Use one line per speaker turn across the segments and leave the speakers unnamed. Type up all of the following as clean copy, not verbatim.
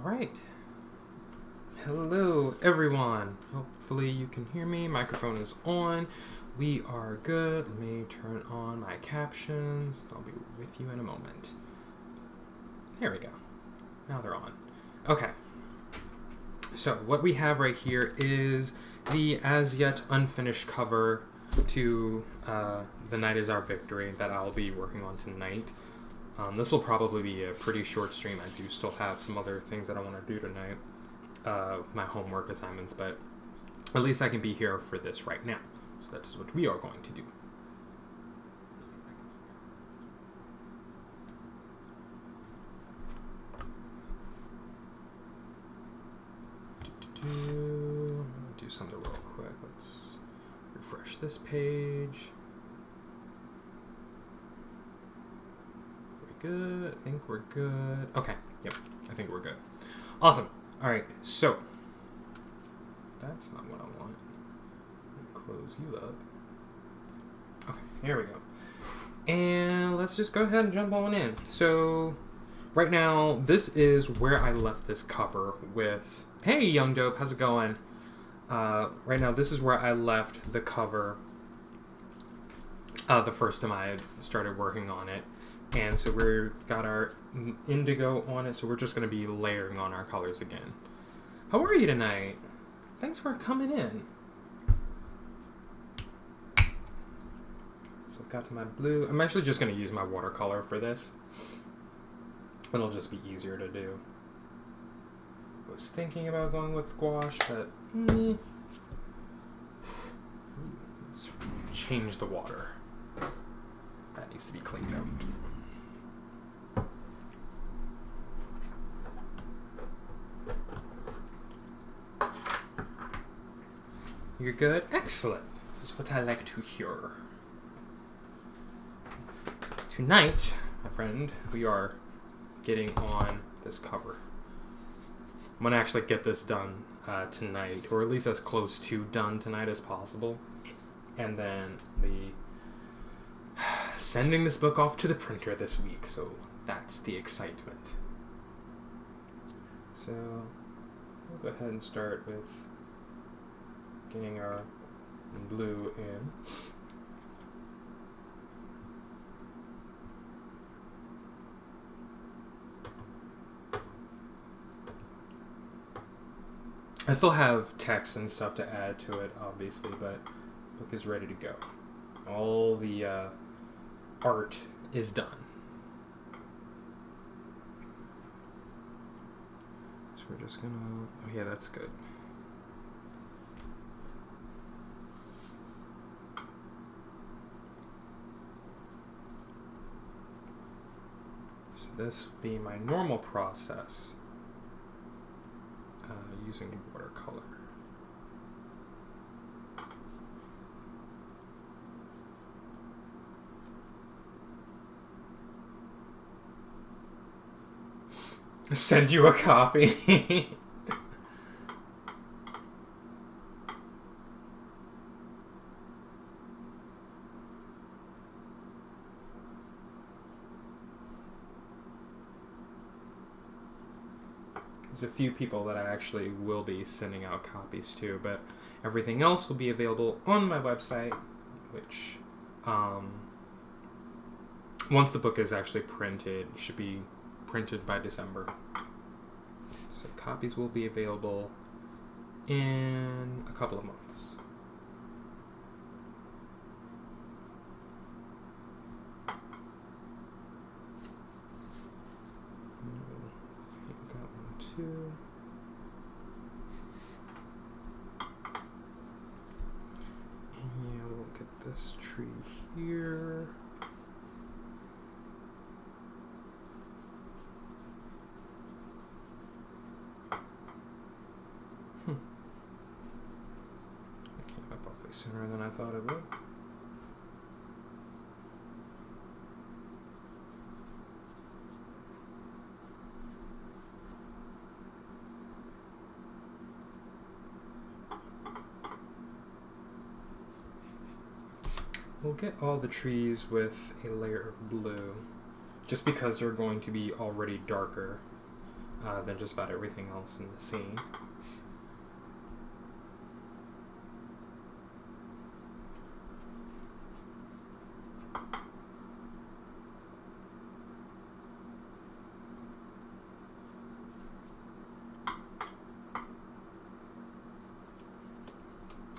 All right. Hello, everyone. Hopefully you can hear me. Microphone is on. We are good. Let me turn on my captions. I'll be with you in a moment. There we go. Now they're on. Okay. So what we have right here is the as yet unfinished cover to The Night Is Our Victory that I'll be working on tonight. This will probably be a pretty short stream. I do still have some other things that I want to do tonight. My homework assignments, but at least I can be here for this right now. So that is what we are going to do. Do something real quick. Let's refresh this page. We're good. I think we're good. Okay. Yep. I think we're good. Awesome. All right. So that's not what I want. Close you up. Okay. Here we go. And let's just go ahead and jump on in. So right now, this is where I left this cover with, hey, Young Dope, how's it going? Right now, this is where I left the cover the first time I started working on it. And so we've got our indigo on it, so we're just going to be layering on our colors again. How are you tonight? Thanks for coming in. So I've got my blue. I'm actually just going to use my watercolor for this. It'll just be easier to do. I was thinking about going with gouache, but let's change the water. That needs to be cleaned out. You're good? Excellent. This is what I like to hear. Tonight, my friend, we are getting on this cover. I'm going to actually get this done tonight, or at least as close to done tonight as possible. And then sending this book off to the printer this week, so that's the excitement. So we'll go ahead and start with getting our blue in. I still have text and stuff to add to it, obviously, but the book is ready to go. All the art is done. So we're just gonna... Oh yeah, that's good. So this will be my normal process. Using watercolor. Send you a copy. There's a few people that I actually will be sending out copies to, but everything else will be available on my website, which once the book is actually printed, should be printed by December. So copies will be available in a couple of months. Too. And yeah, we'll get this tree here. It came up awfully sooner than I thought it would. We'll get all the trees with a layer of blue, just because they're going to be already darker than just about everything else in the scene.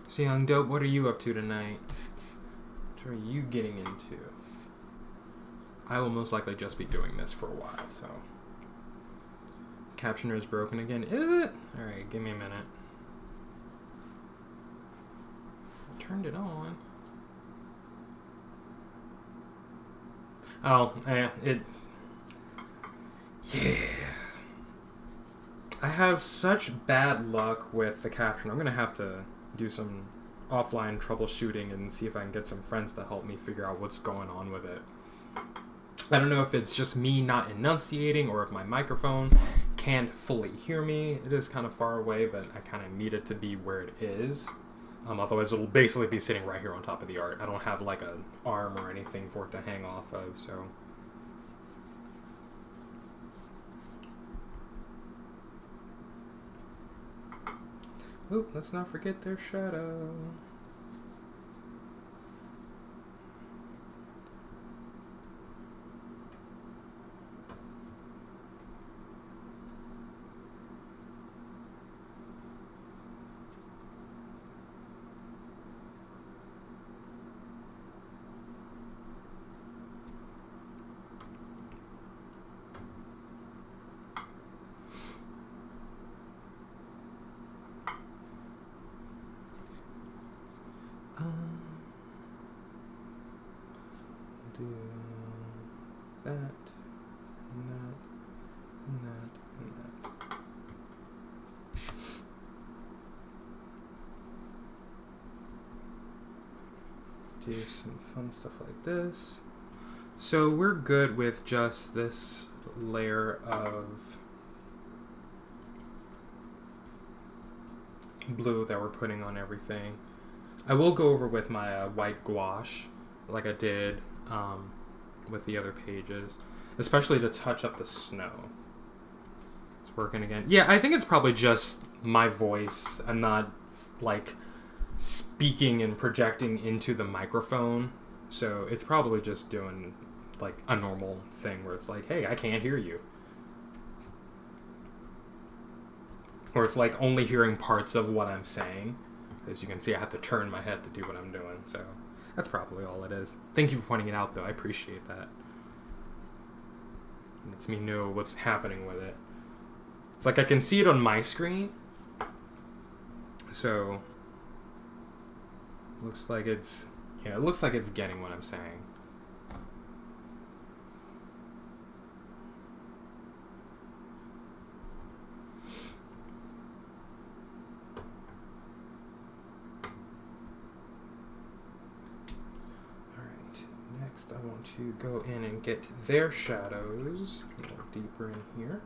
So, Young Dope, what are you up to tonight? What are you getting into? I will most likely just be doing this for a while, so. Captioner is broken again. Is it? Alright, give me a minute. I turned it on. Oh, it... Yeah. I have such bad luck with the captioner. I'm going to have to do some offline troubleshooting and see if I can get some friends to help me figure out what's going on with it. I don't know if it's just me not enunciating or if my microphone can't fully hear me. It is kind of far away, but I kind of need it to be where it is. Otherwise, it'll basically be sitting right here on top of the art. I don't have like an arm or anything for it to hang off of, so... Oop, let's not forget their shadow. Do that, and that, and that, and that. Do some fun stuff like this. So we're good with just this layer of blue that we're putting on everything. I will go over with my white gouache like I did with the other pages, especially to touch up the snow. It's working again. Yeah, I think it's probably just my voice. I'm not like speaking and projecting into the microphone, so it's probably just doing like a normal thing where it's like, hey, I can't hear you. Or it's like only hearing parts of what I'm saying. As you can see, I have to turn my head to do what I'm doing, so that's probably all it is. Thank you for pointing it out, though. I appreciate that. It lets me know what's happening with it. It's like I can see it on my screen, so looks like it's, yeah, it looks like it's getting what I'm saying. I want to go in and get their shadows a little deeper in here.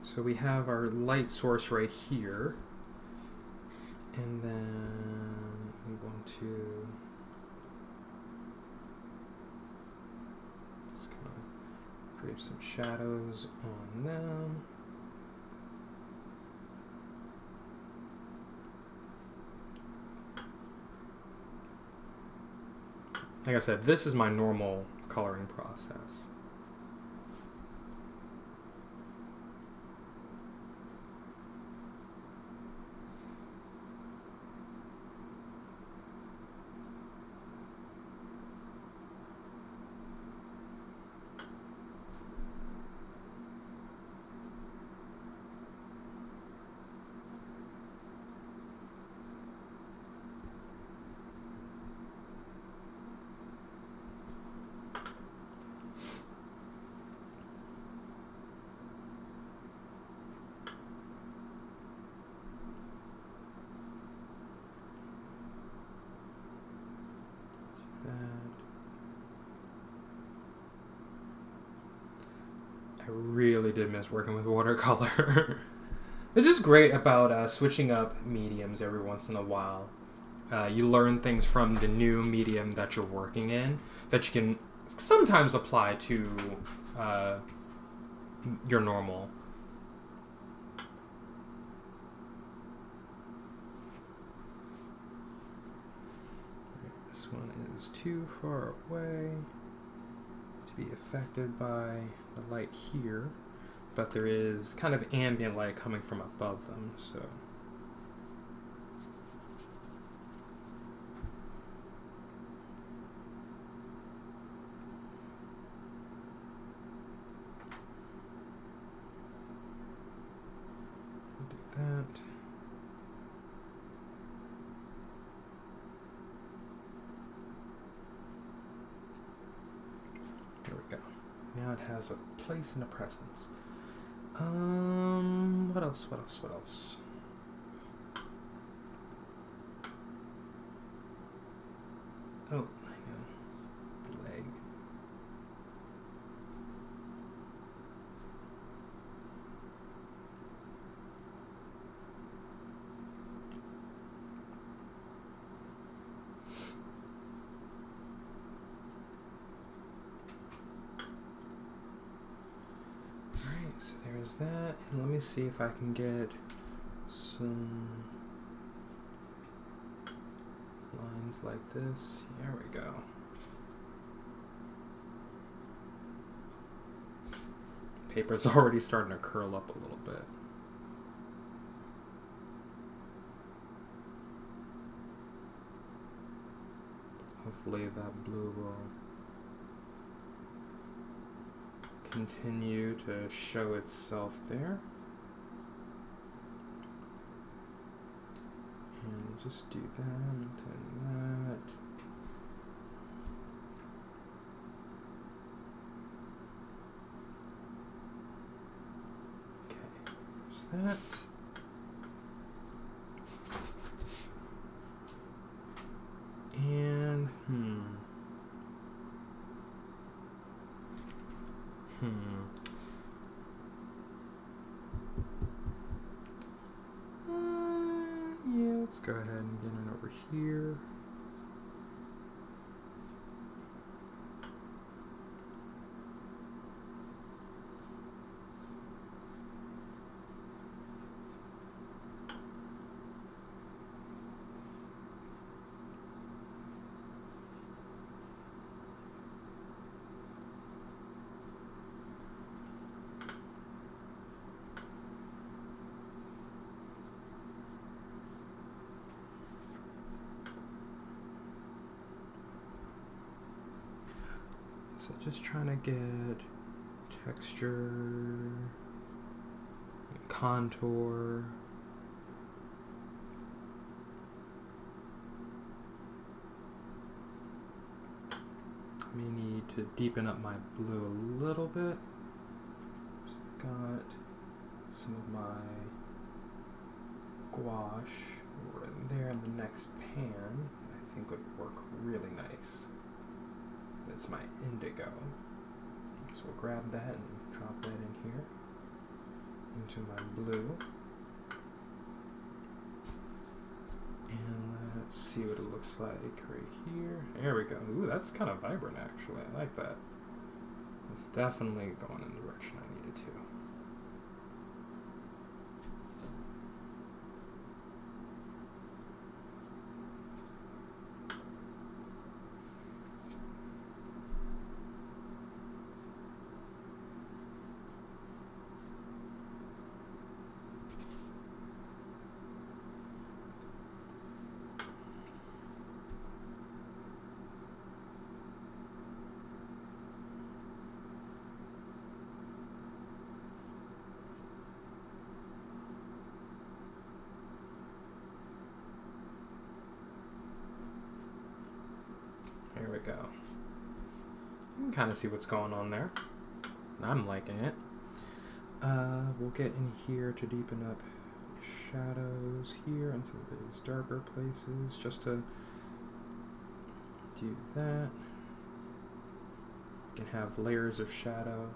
So we have our light source right here, and then we want to just kind of create some shadows on them. Like I said, this is my normal coloring process. I really did miss working with watercolor. It's just great about switching up mediums every once in a while. you learn things from the new medium that you're working in that you can sometimes apply to your normal. This one is too far away to be affected by the light here, but there is kind of ambient light coming from above them, so. Do that. There we go. Now it has a place and a presence. What else? What else? What else? Oh, I know. Leg. So there's that, and let me see if I can get some lines like this. There we go. Paper's already starting to curl up a little bit. Hopefully that blue will continue to show itself there. And just do that and that. Okay, there's that. And yeah, let's go ahead and get it over here. So just trying to get texture, and contour. May need to deepen up my blue a little bit. So I've got some of my gouache right there in the next pan. I think would work really nice. It's my indigo. So we'll grab that and drop that in here into my blue. And let's see what it looks like right here. There we go. Ooh, that's kind of vibrant actually. I like that. It's definitely going in the direction I needed to. There we go. You can kind of see what's going on there. I'm liking it. We'll get in here to deepen up shadows here and some of these darker places just to do that. You can have layers of shadow.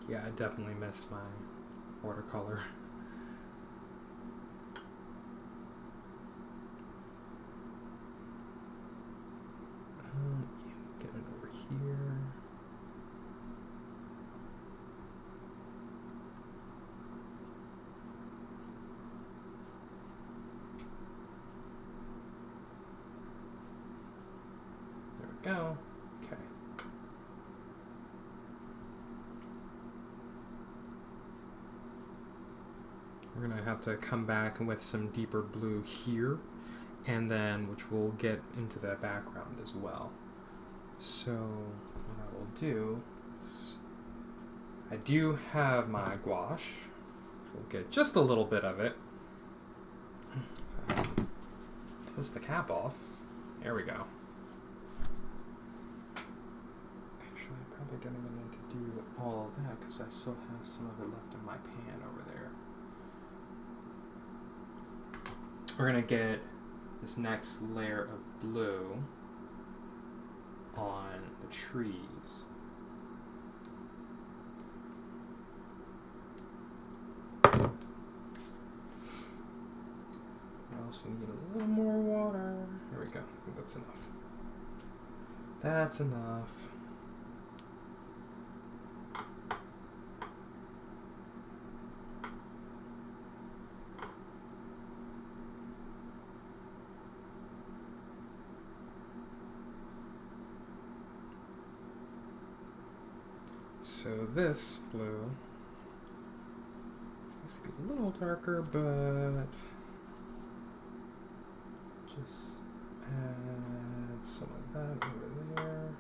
Yeah, I definitely miss my watercolor. Get it over here. There we go. Okay. We're gonna have to come back with some deeper blue here, and then which we'll get into the background as well. So what I will do is, I do have my gouache, which we'll get just a little bit of it. Twist the cap off. There we go. Actually, I probably don't even need to do all of that because I still have some of it left in my pan over there. We're gonna get this next layer of blue on the trees. I also need a little more water. There we go. I think that's enough. That's enough. So this blue needs to be a little darker, but just add some of that over there.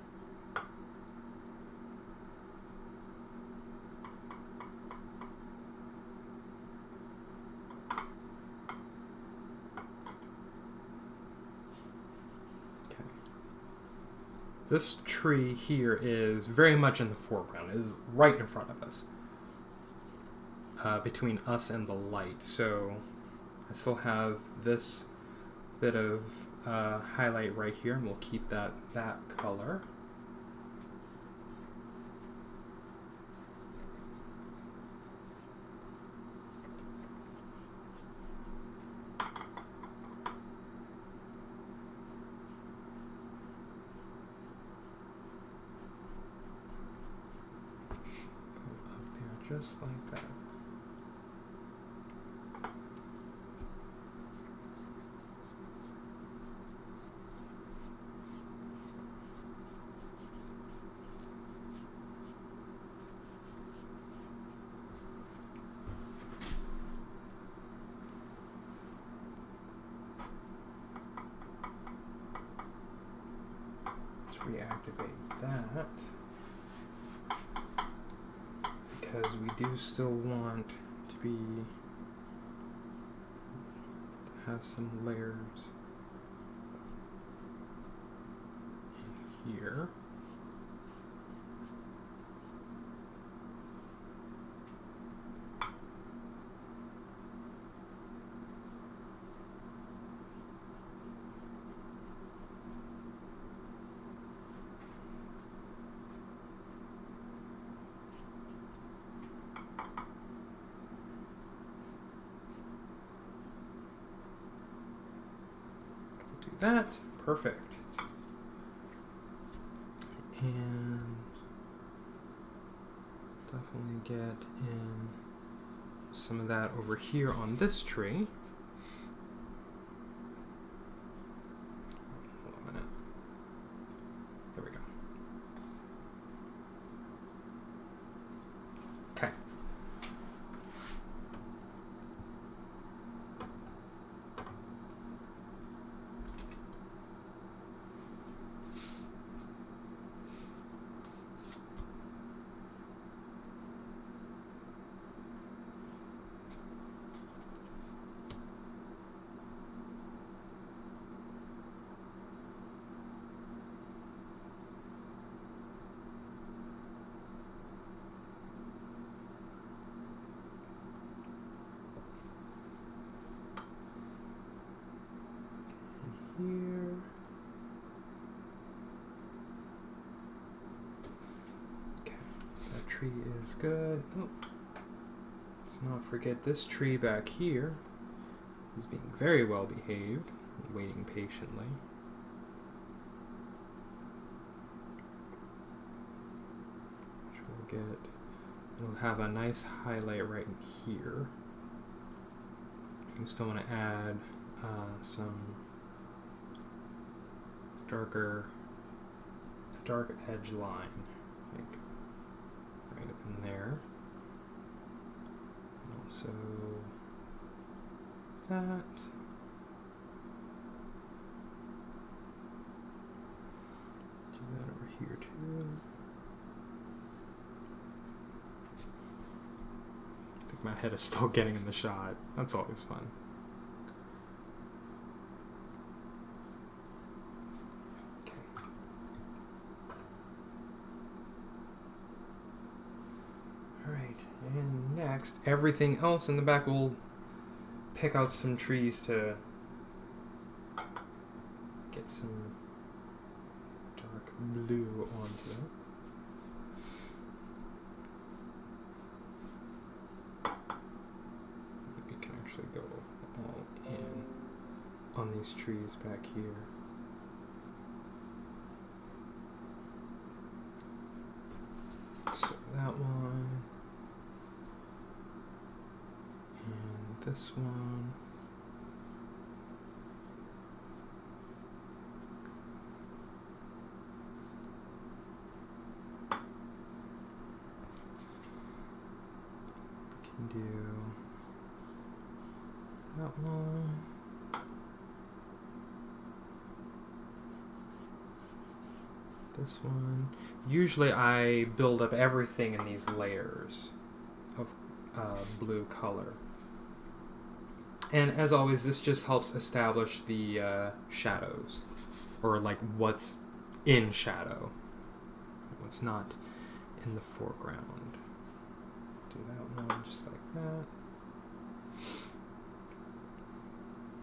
Okay. This tree here is very much in the foreground. It is right in front of us, between us and the light. So I still have this bit of highlight right here, and we'll keep that color. Just like that. Let's reactivate that, because we do still want to have some layers in here. That perfect. And definitely get in some of that over here on this tree. Hold on a minute. There we go. Okay. tree is good. Oh, let's not forget this tree back here is being very well behaved, waiting patiently. Which we'll have a nice highlight right in here. You still want to add some dark edge line, like right up in there. And also that. Do that over here too. I think my head is still getting in the shot. That's always fun. And next, everything else in the back, we'll pick out some trees to get some dark blue onto. We can actually go all in on these trees back here. So that one. This one. We can do that one. This one. Usually I build up everything in these layers of blue color. And as always, this just helps establish the shadows, or like what's in shadow, what's not in the foreground. Do that one just like that.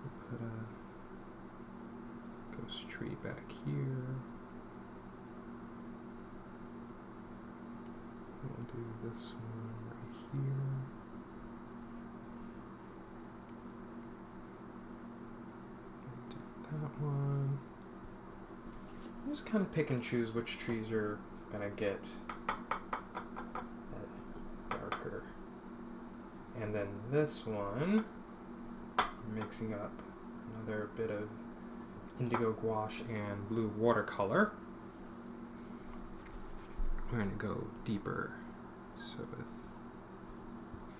We'll put a ghost tree back here. We'll do this one right here. That one. You just kind of pick and choose which trees you're gonna get darker. And then this one, mixing up another bit of indigo gouache and blue watercolor. We're gonna go deeper. So with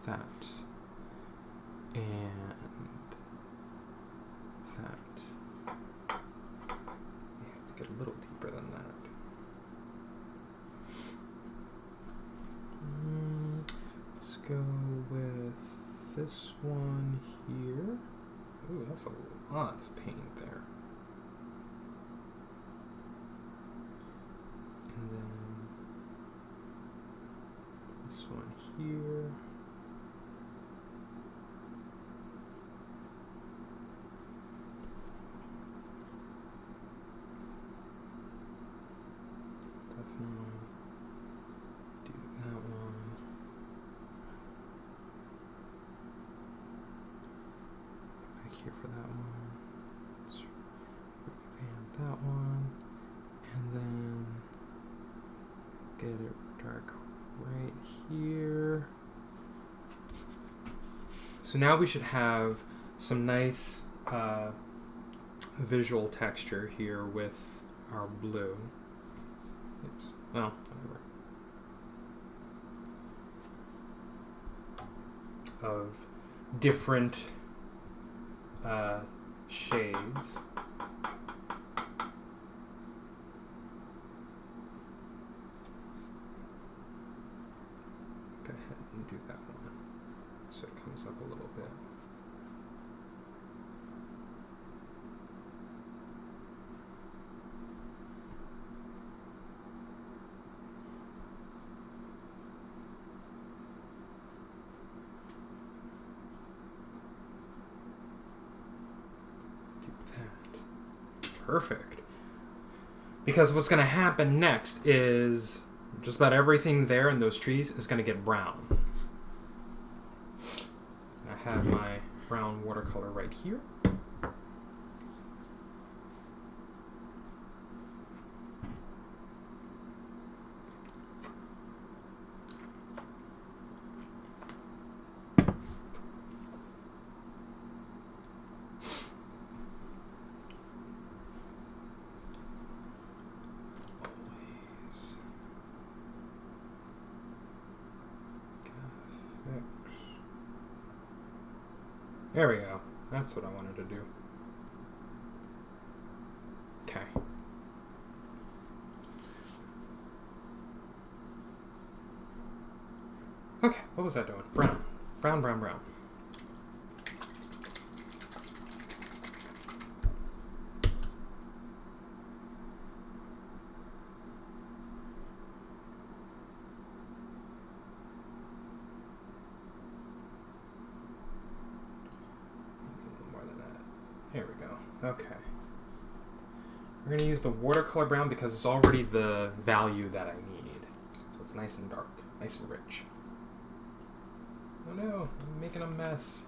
that and that. Get a little deeper than that. Let's go with this one here. Ooh, that's a lot of paint there. And then this one here. Definitely do that one. Back here for that one. Let's revamp that one. And then get it dark right here. So now we should have some nice visual texture here with our blue. Oops. Oh, whatever. Of different shades. Go ahead and do that one so it comes up a little bit. Perfect. Because what's going to happen next is Just about everything there in those trees is going to get brown. I have my brown watercolor right here. There we go. That's what I wanted to do. Okay. Okay, what was that doing? Brown. Brown, brown, brown. Here we go. Okay. We're going to use the watercolor brown because it's already the value that I need. So it's nice and dark, nice and rich. Oh no, I'm making a mess.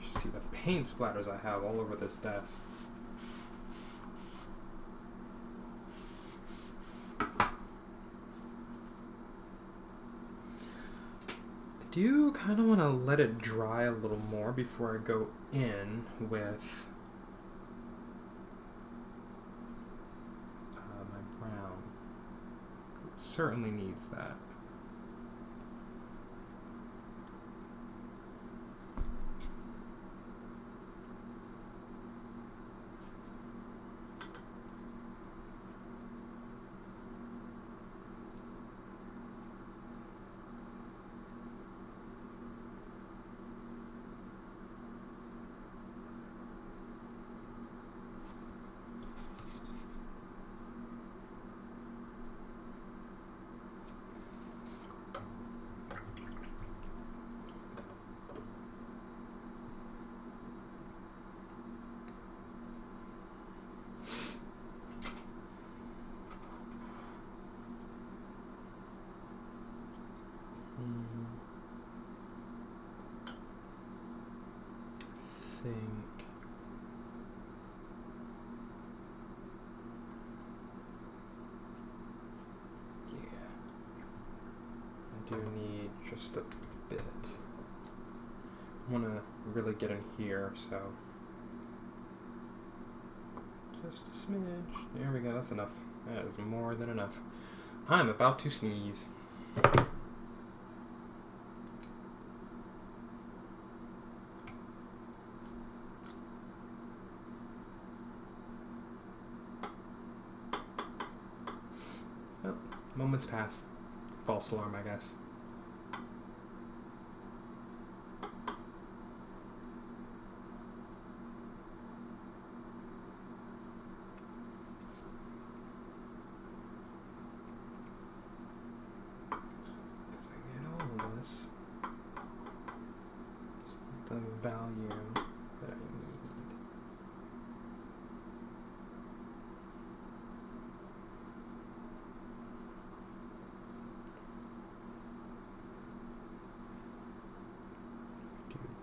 You should see the paint splatters I have all over this desk. I do kind of want to let it dry a little more before I go in with my brown. It certainly needs that. Think. Yeah. I do need just a bit. I want to really get in here, so just a smidge. There we go, that's enough. That is more than enough. I'm about to sneeze. Moments pass. False alarm, I guess. As I get all of this, it's the value that I need.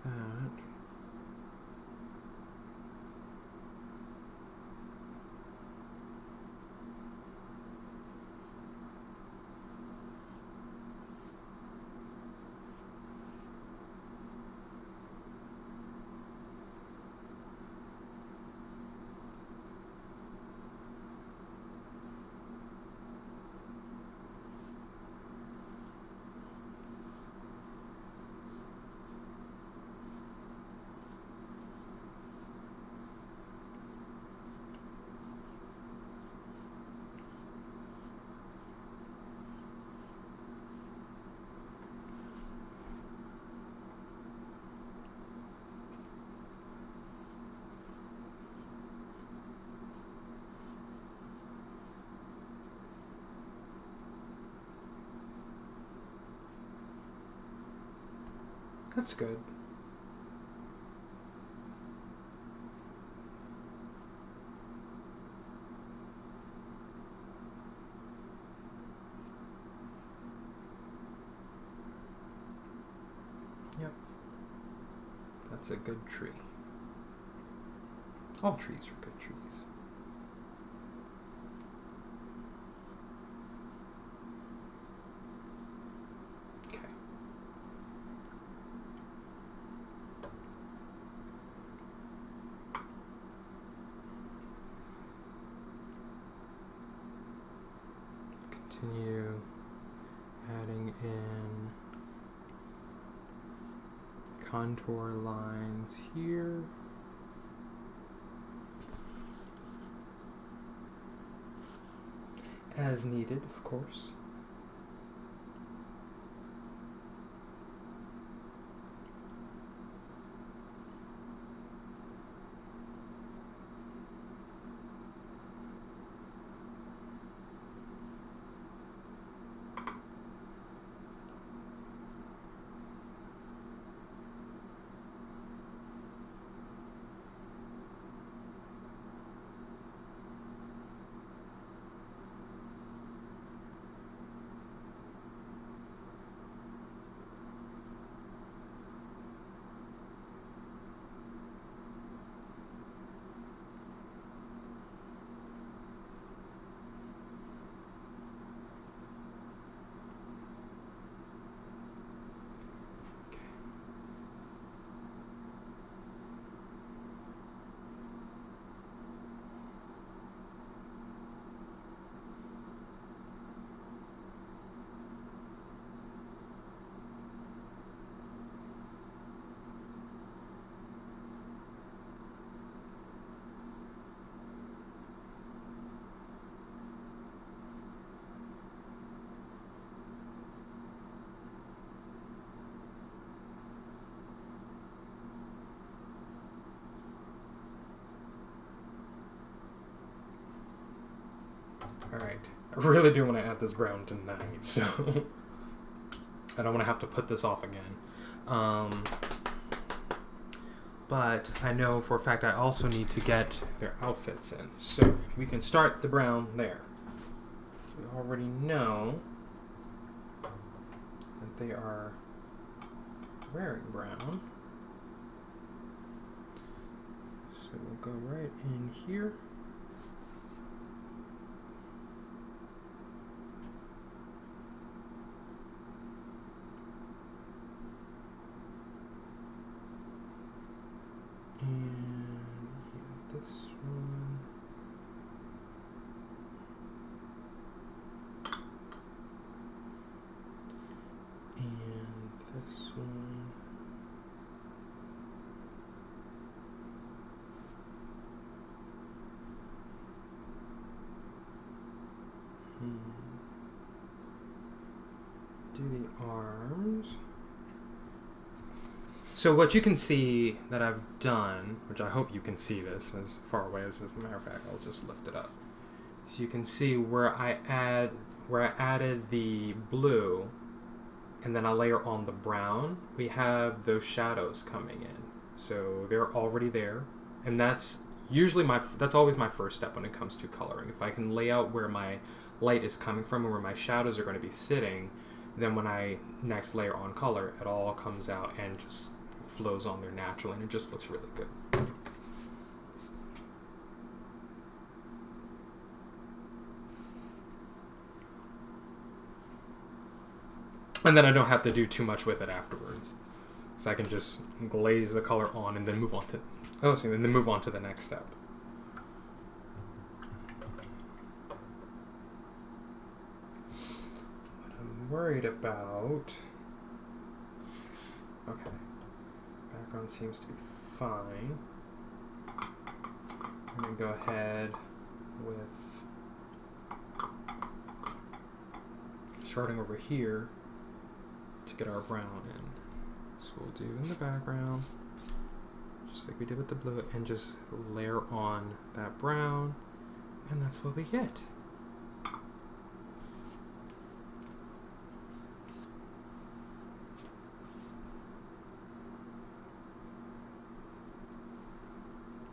That. That's good. Yep. That's a good tree. All trees are good trees. Okay. Continue adding in contour lines here. As needed, of course. Alright, I really do want to add this brown tonight, so I don't want to have to put this off again. But I know for a fact I also need to get their outfits in, so we can start the brown there. So we already know that they are wearing brown. So we'll go right in here. And this one. And this one. Do the arms. So what you can see that I've done, which I hope you can see this as far away as a matter of fact, I'll just lift it up. So you can see where I added the blue and then I layer on the brown, we have those shadows coming in. So they're already there. And that's usually that's always my first step when it comes to coloring. If I can lay out where my light is coming from and where my shadows are going to be sitting, then when I next layer on color, it all comes out and just flows on there naturally, and it just looks really good. And then I don't have to do too much with it afterwards. So I can just glaze the color on and then move on to then move on to the next step. What I'm worried about, okay. Background seems to be fine. I'm going to go ahead with starting over here to get our brown in. So we'll do in the background, just like we did with the blue, and just layer on that brown, and that's what we get.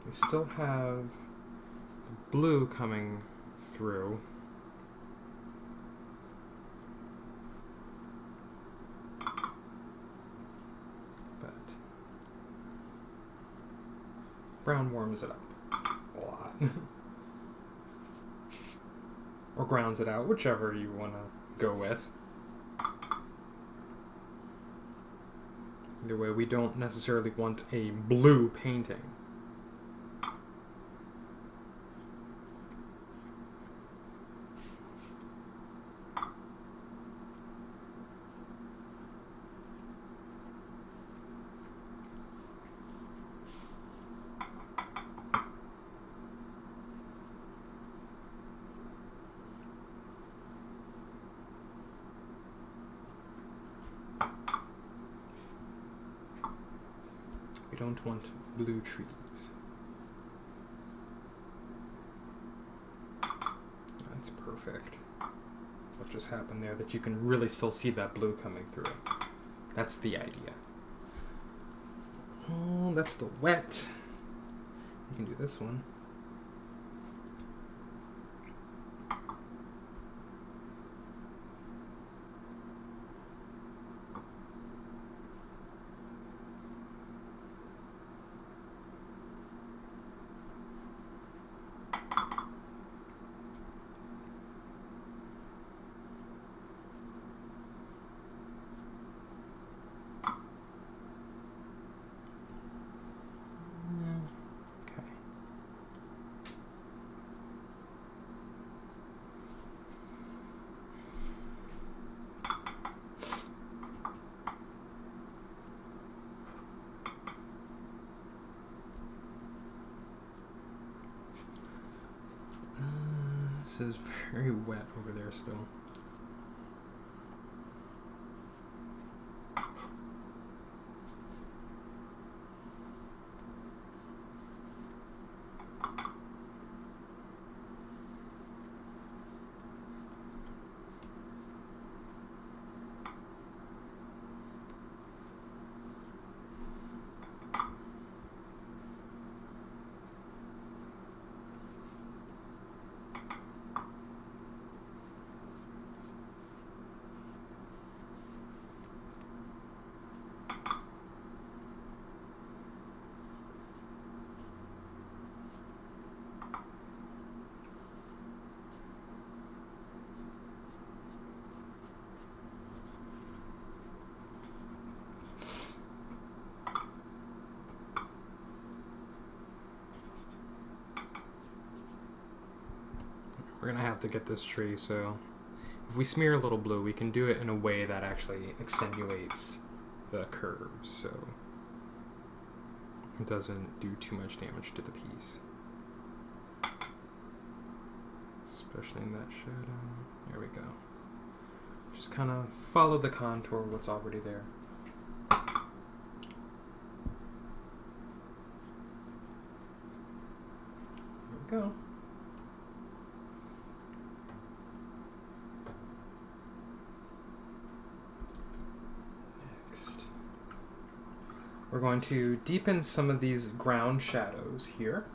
We still have the blue coming through. Brown warms it up a lot. Or grounds it out, whichever you want to go with. Either way, we don't necessarily want a blue painting. We don't want blue trees. That's perfect. What just happened there, that you can really still see that blue coming through. That's the idea. Oh, that's the wet. You can do this one. This is very wet over there still. We're gonna have to get this tree, so if we smear a little blue, we can do it in a way that actually accentuates the curves, so it doesn't do too much damage to the piece. Especially in that shadow. There we go. Just kind of follow the contour of what's already there. There we go. We're going to deepen some of these ground shadows here.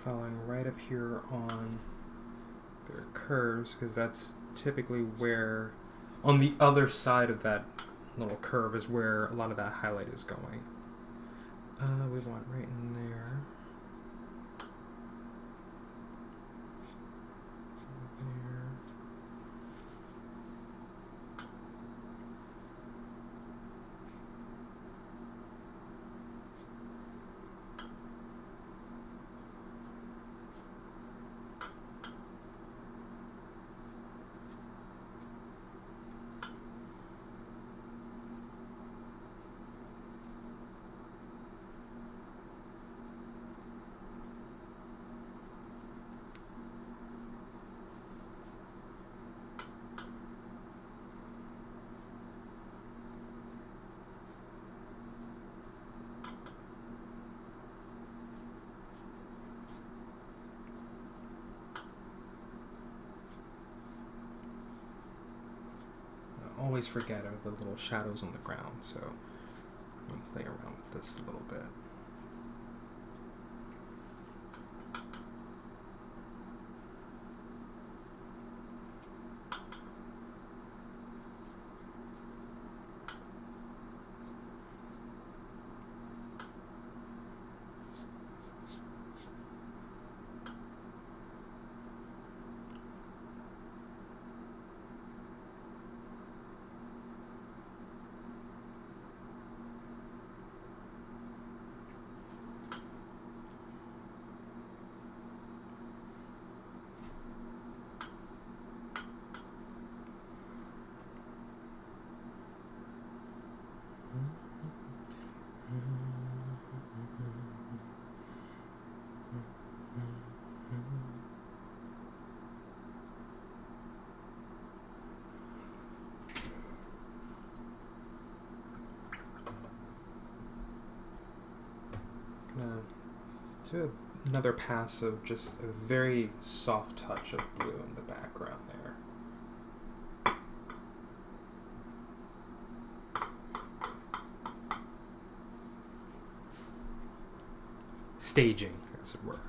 Following right up here on their curves, because that's typically where, on the other side of that little curve is where a lot of that highlight is going. We want right in there. There. always forget are the little shadows on the ground, so I'm going to play around with this a little bit. Do another pass of just a very soft touch of blue in the background there. Staging, as it were.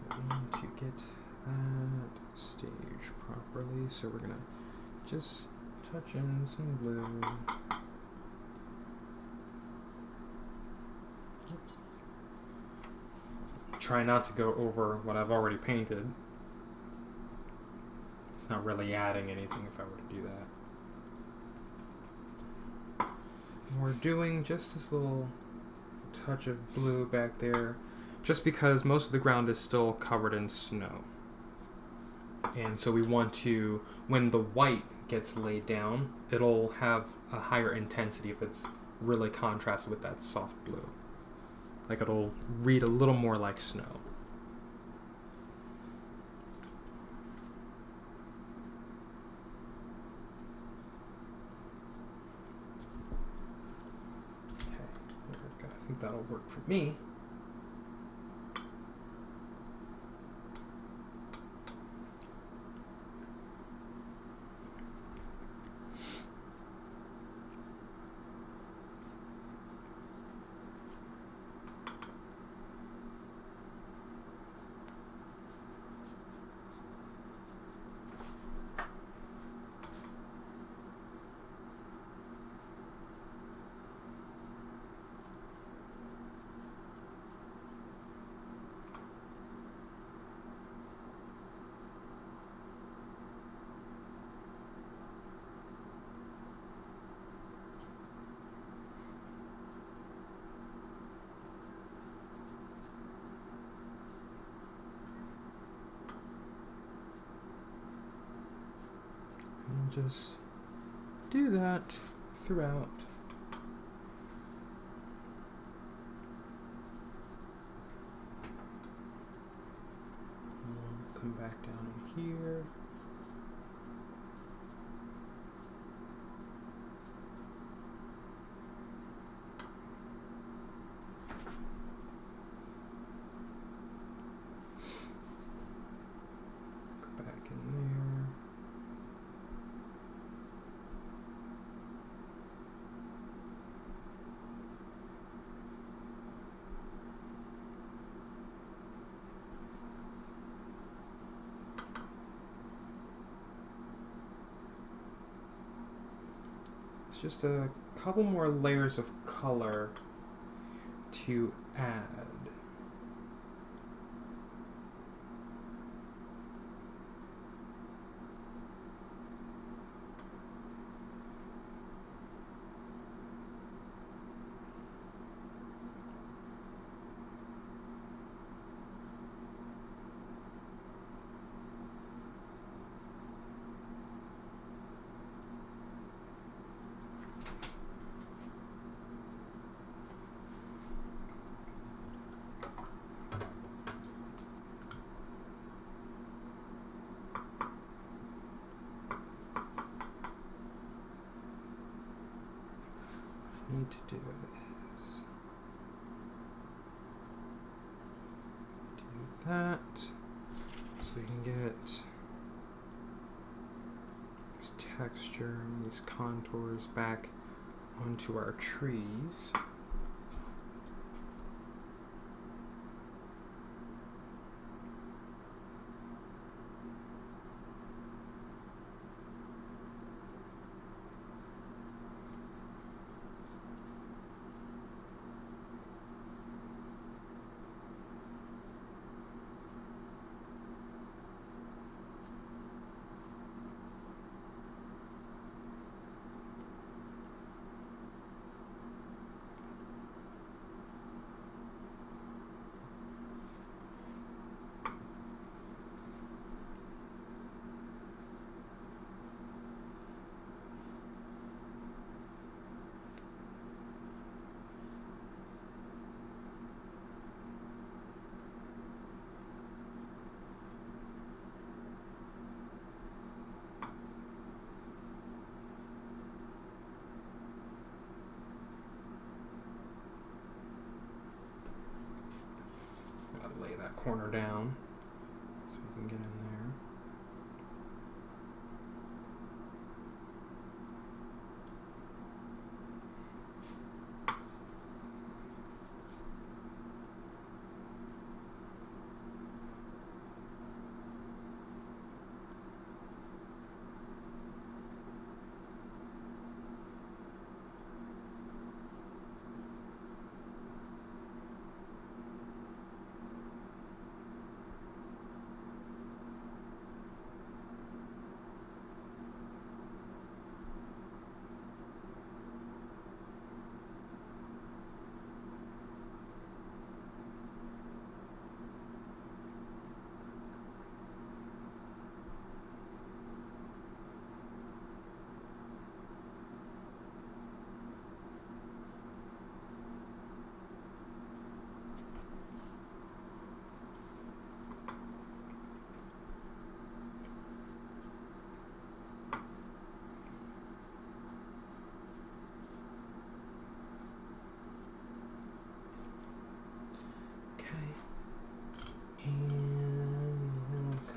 We need to get that staged properly, so we're gonna just touch in some blue. Try not to go over what I've already painted. It's not really adding anything if I were to do that. And we're doing just this little touch of blue back there, just because most of the ground is still covered in snow. And so we want to, when the white gets laid down, it'll have a higher intensity if it's really contrasted with that soft blue. Like it'll read a little more like snow. Okay, I think that'll work for me. Just do that throughout. Come back down in here. Go back in there. Just a couple more layers of color to add. Need to do is do that so we can get texture and these contours back onto our trees. Lay that corner down so we can get in there.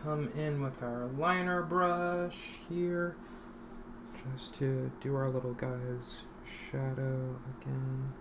Come in with our liner brush here just to do our little guy's shadow again.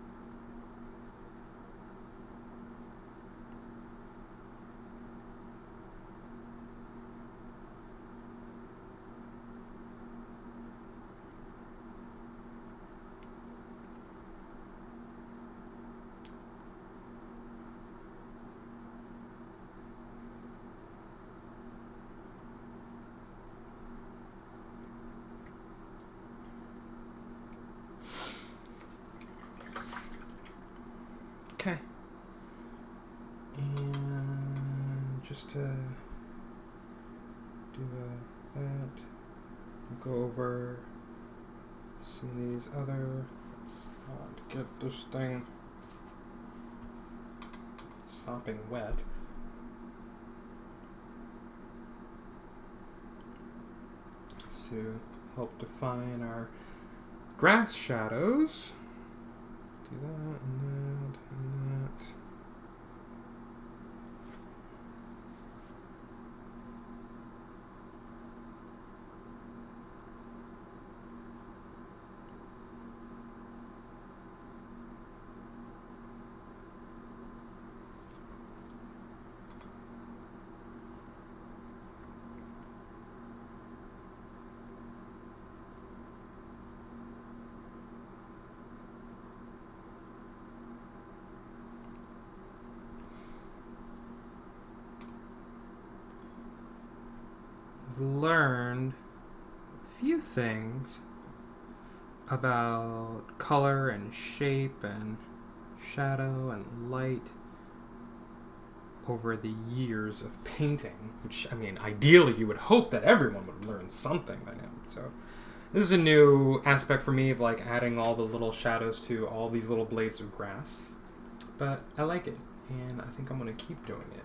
Okay, and just to do that, go over some of these other, let's get this thing sopping wet. To help define our grass shadows. Do that and that and that. Learned a few things about color and shape and shadow and light over the years of painting, which, I mean, ideally you would hope that everyone would learn something by now. So this is a new aspect for me of like adding all the little shadows to all these little blades of grass, but I like it and I think I'm going to keep doing it.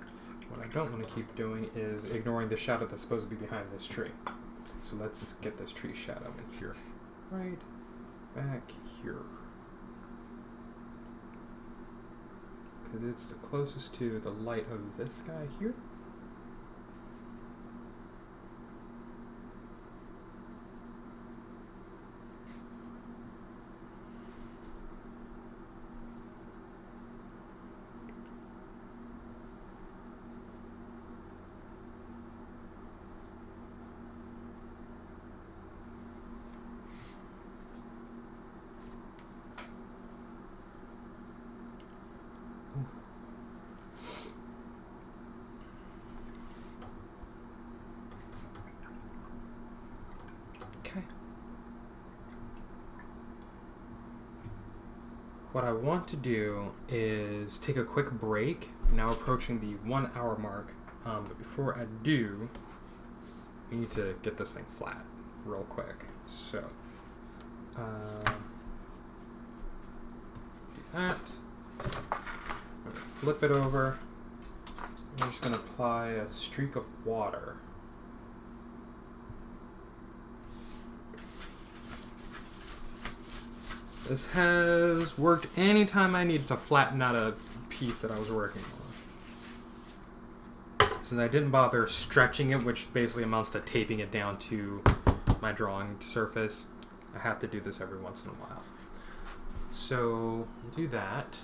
What I don't want to keep doing is ignoring the shadow that's supposed to be behind this tree. So let's get this tree shadow in here. Right back here. Because it's the closest to the light of this guy here. what I want to do is take a quick break. Now approaching the 1 hour mark. But before I do, we need to get this thing flat real quick. So, do that. I'm going to flip it over. I'm just going to apply a streak of water. This has worked anytime I needed to flatten out a piece that I was working on. Since I didn't bother stretching it, which basically amounts to taping it down to my drawing surface, I have to do this every once in a while. So, do that.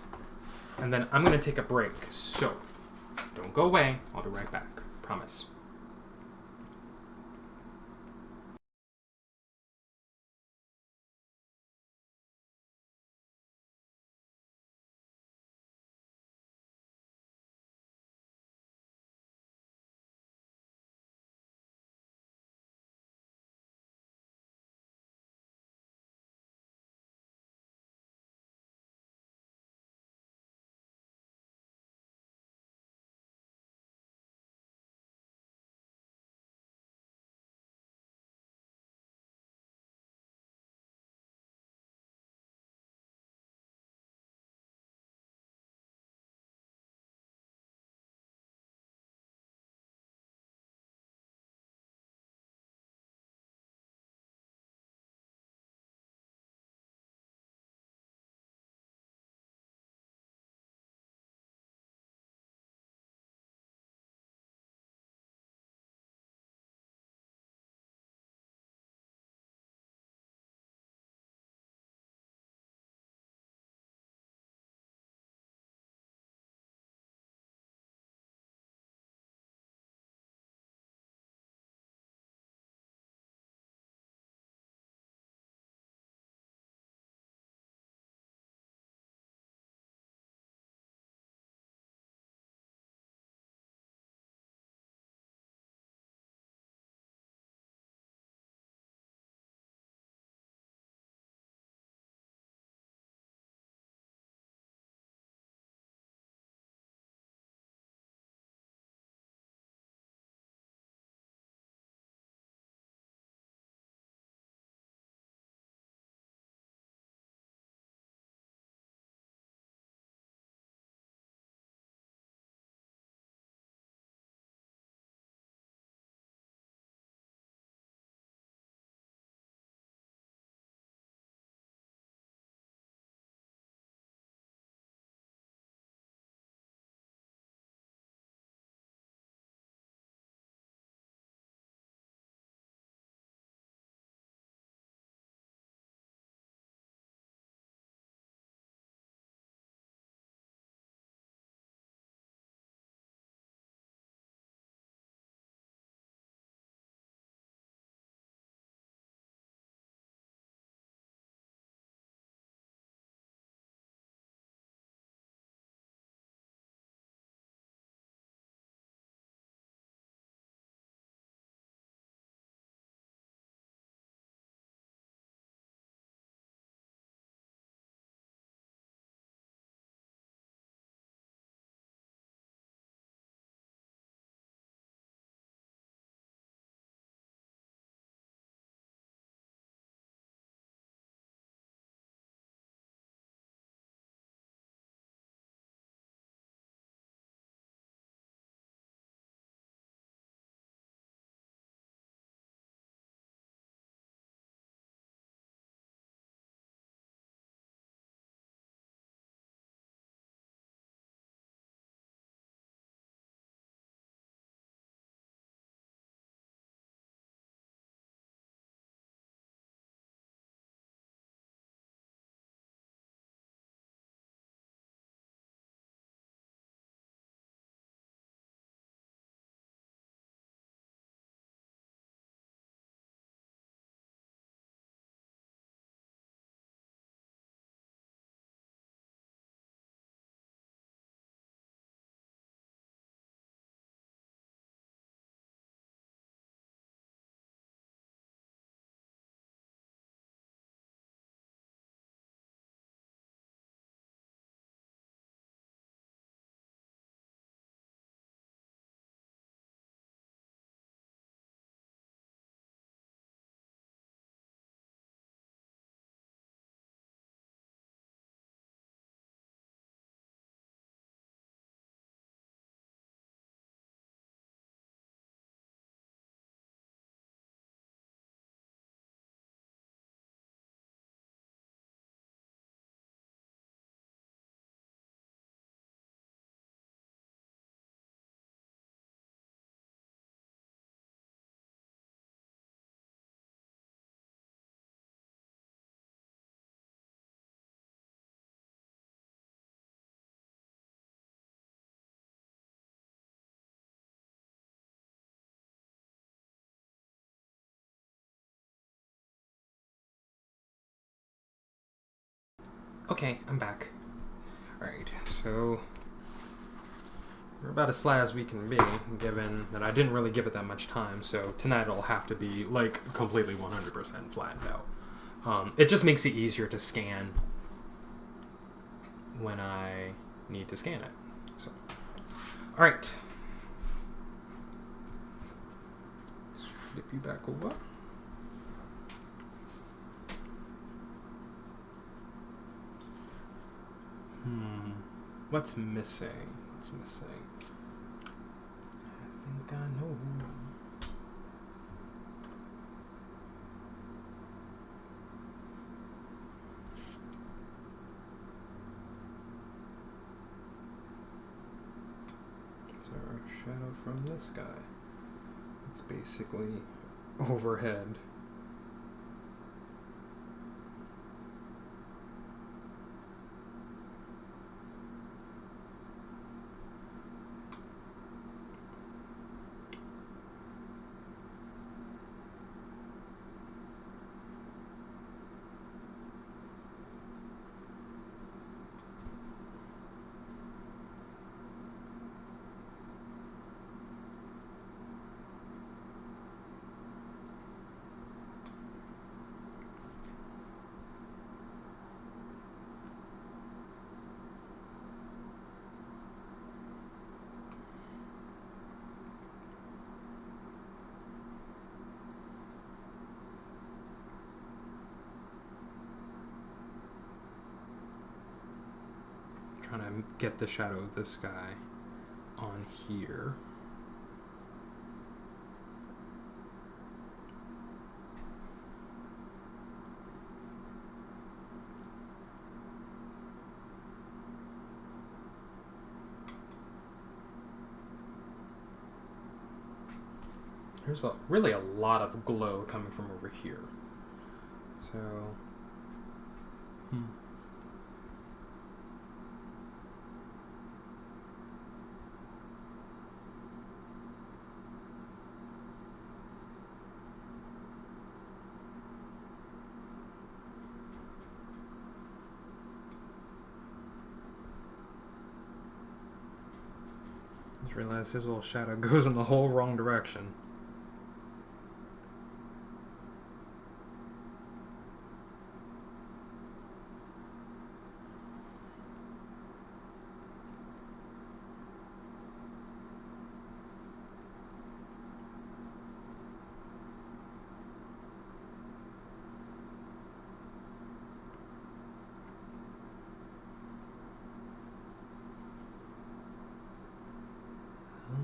And then I'm going to take a break. So, don't go away. I'll be right back. Promise. Okay, I'm back. Alright, so we're about as flat as we can be, given that I didn't really give it that much time, so tonight it'll have to be, like, completely 100% flattened out. It just makes it easier to scan when I need to scan it. So, alright. Let's flip you back over. What's missing? What's missing? I think I know. So our shadow from this guy. It's basically overhead. Trying to get the shadow of this guy on here. There's really a lot of glow coming from over here. So, just realized his little shadow goes in the whole wrong direction.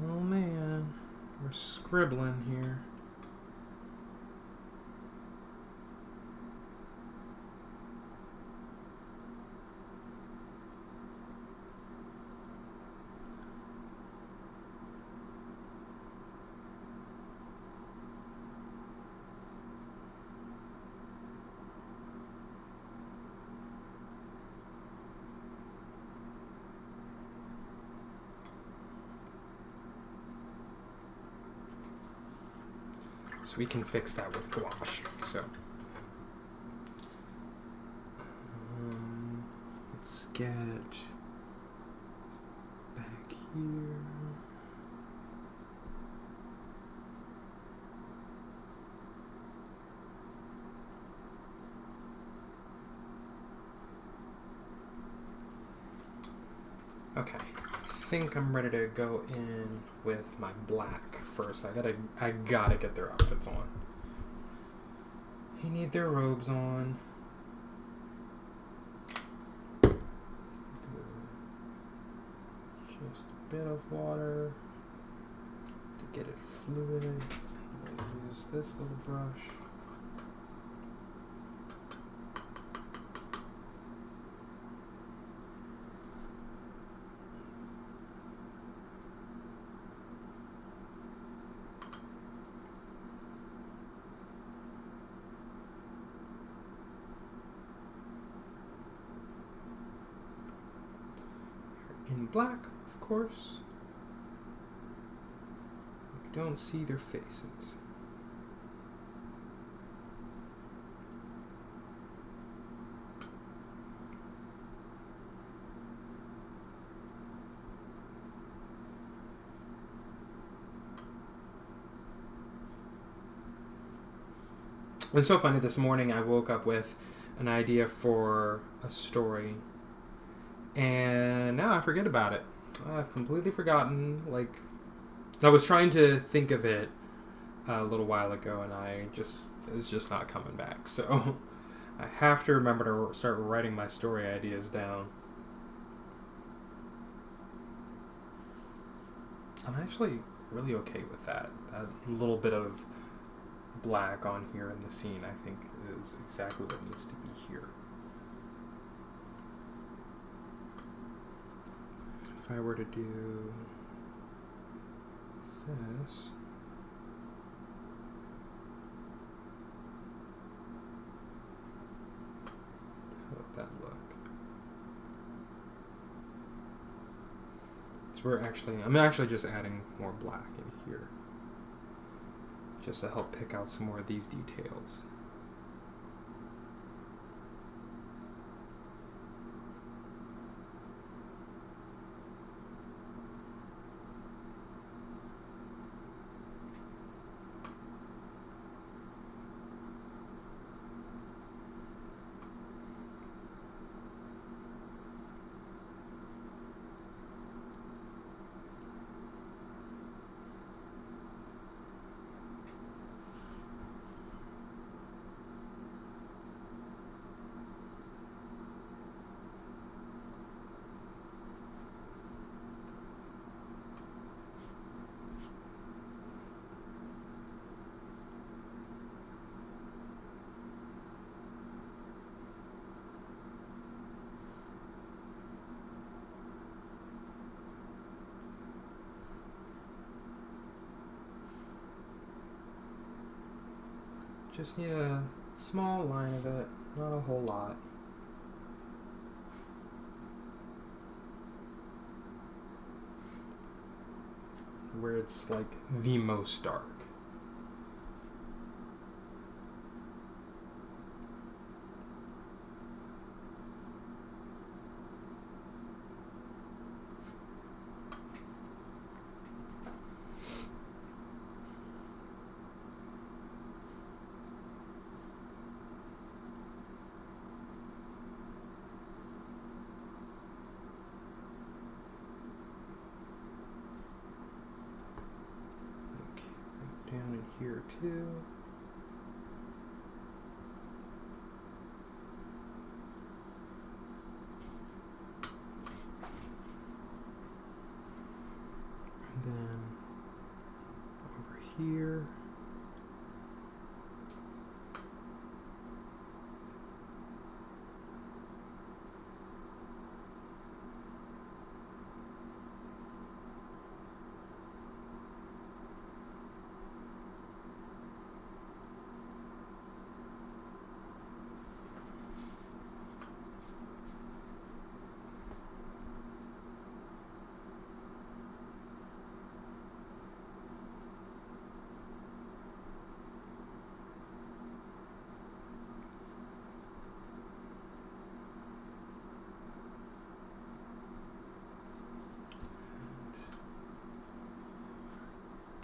Oh man, we're scribbling here. So we can fix that with gouache. So let's get back here. Okay, I think I'm ready to go in with my black first. I gotta get their outfits on. You need their robes on. Just a bit of water to get it fluid. I'll use this little brush. In black, of course. You don't see their faces. It's so funny, this morning I woke up with an idea for a story, and now I forget about it. I've completely forgotten. Like, I was trying to think of it a little while ago, and it's just not coming back. So I have to remember to start writing my story ideas down. I'm actually really okay with that. That little bit of black on here in the scene, I think, is exactly what needs to be here. If I were to do this, how would that look? So I'm actually just adding more black in here, just to help pick out some more of these details. Just need a small line of it, not a whole lot. Where it's like the most dark. Down in here too. And then over here.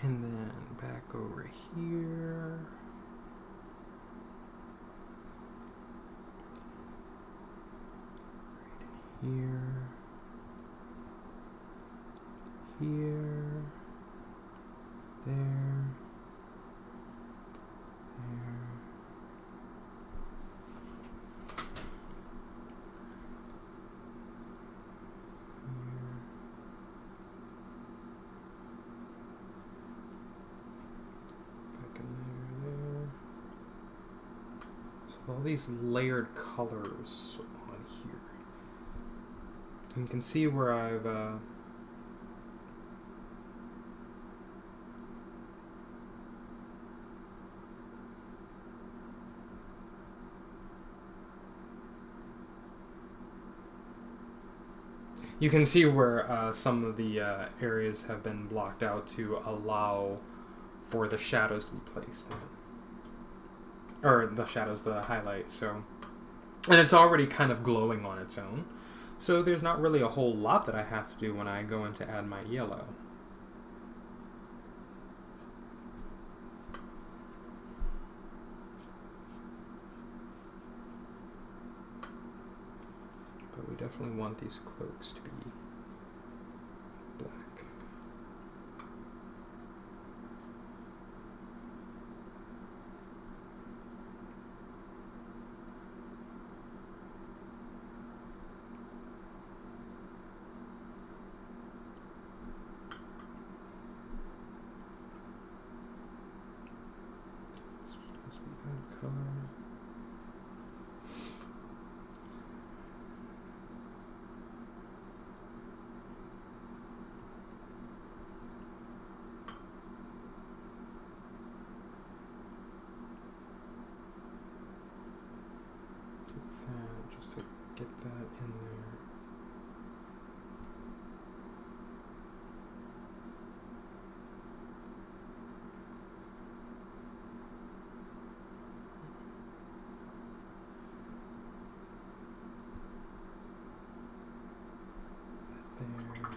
And then back over here. Right in here. Here. There. There. All these layered colors on here. And you can see where I've you can see where some of the areas have been blocked out to allow for the shadows to be placed. Or the shadows, the highlights, so. And it's already kind of glowing on its own. So there's not really a whole lot that I have to do when I go in to add my yellow. definitely want these cloaks to be black. This must be that color. Just to get that in there. There.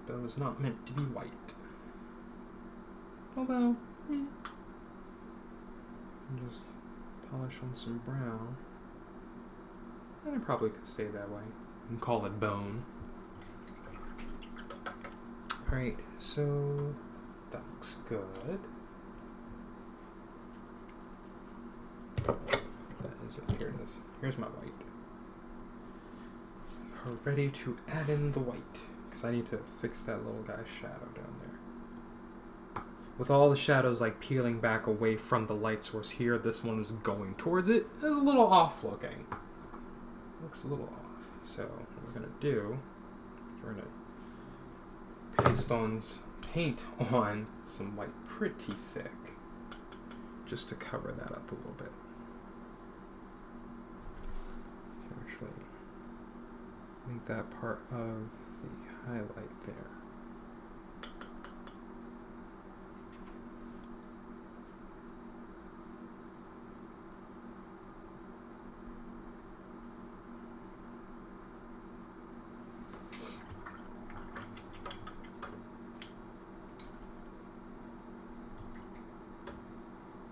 That was not meant to be white. Although, just polish on some brown. And it probably could stay that way. And call it bone. Alright, so that looks good. That is it. Here it is. Here's my white. We're ready to add in the white. Because I need to fix that little guy's shadow down there. With all the shadows like peeling back away from the light source here, this one is going towards it. It's a little off looking. Looks a little off. So what we're going to do, we're going to paint on some white pretty thick. Just to cover that up a little bit. Actually make that part of the highlight there.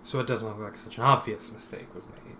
So it doesn't look like such an obvious mistake was made.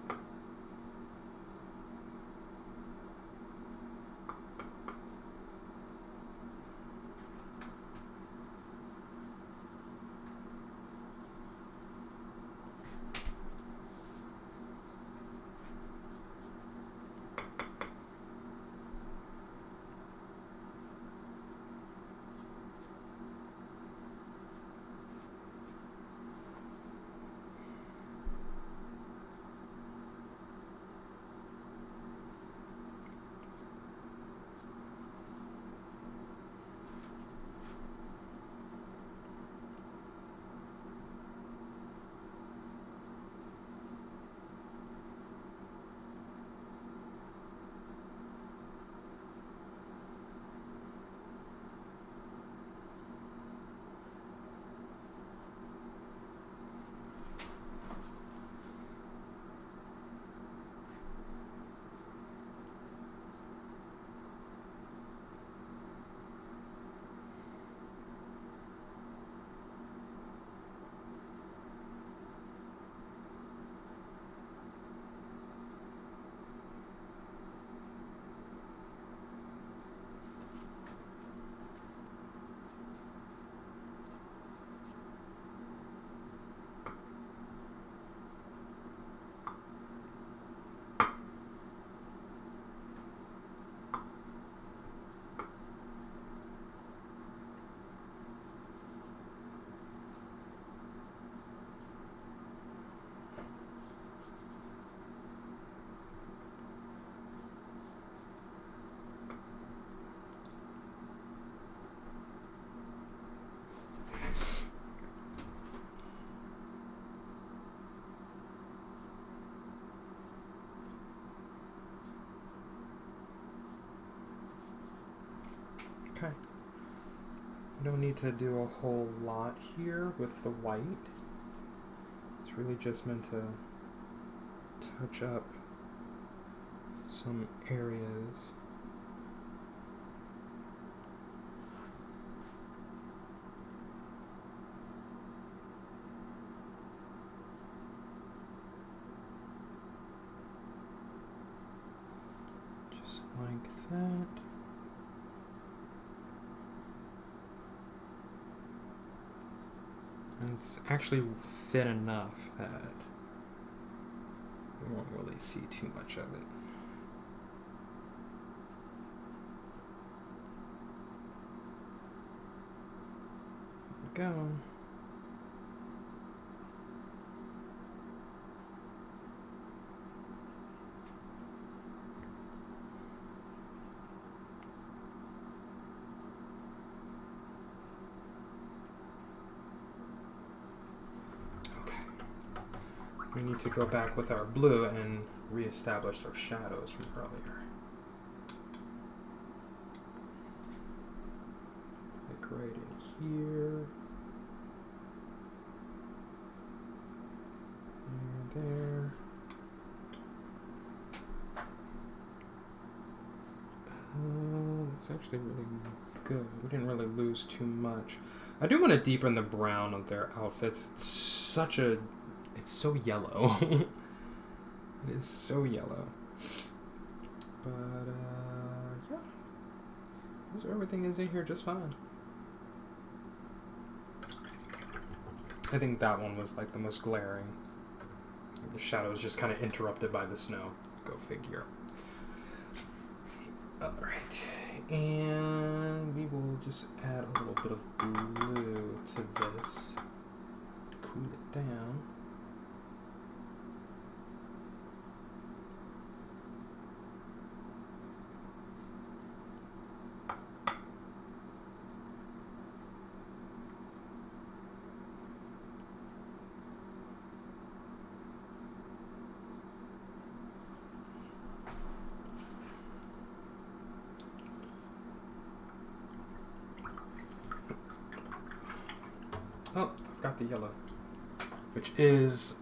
Okay. We don't need to do a whole lot here with the white. It's really just meant to touch up some areas. Just like that. And it's actually thin enough that you won't really see too much of it. There we go. We need to go back with our blue and reestablish our shadows from earlier. Like right in here. And there. It's actually really good. We didn't really lose too much. I do want to deepen the brown of their outfits. It's so yellow. It is so yellow. But, yeah. So everything is in here just fine. I think that one was like the most glaring. The shadow is just kind of interrupted by the snow. Go figure. Alright. And we will just add a little bit of blue to this. Cool it down. Oh, I forgot the yellow, which is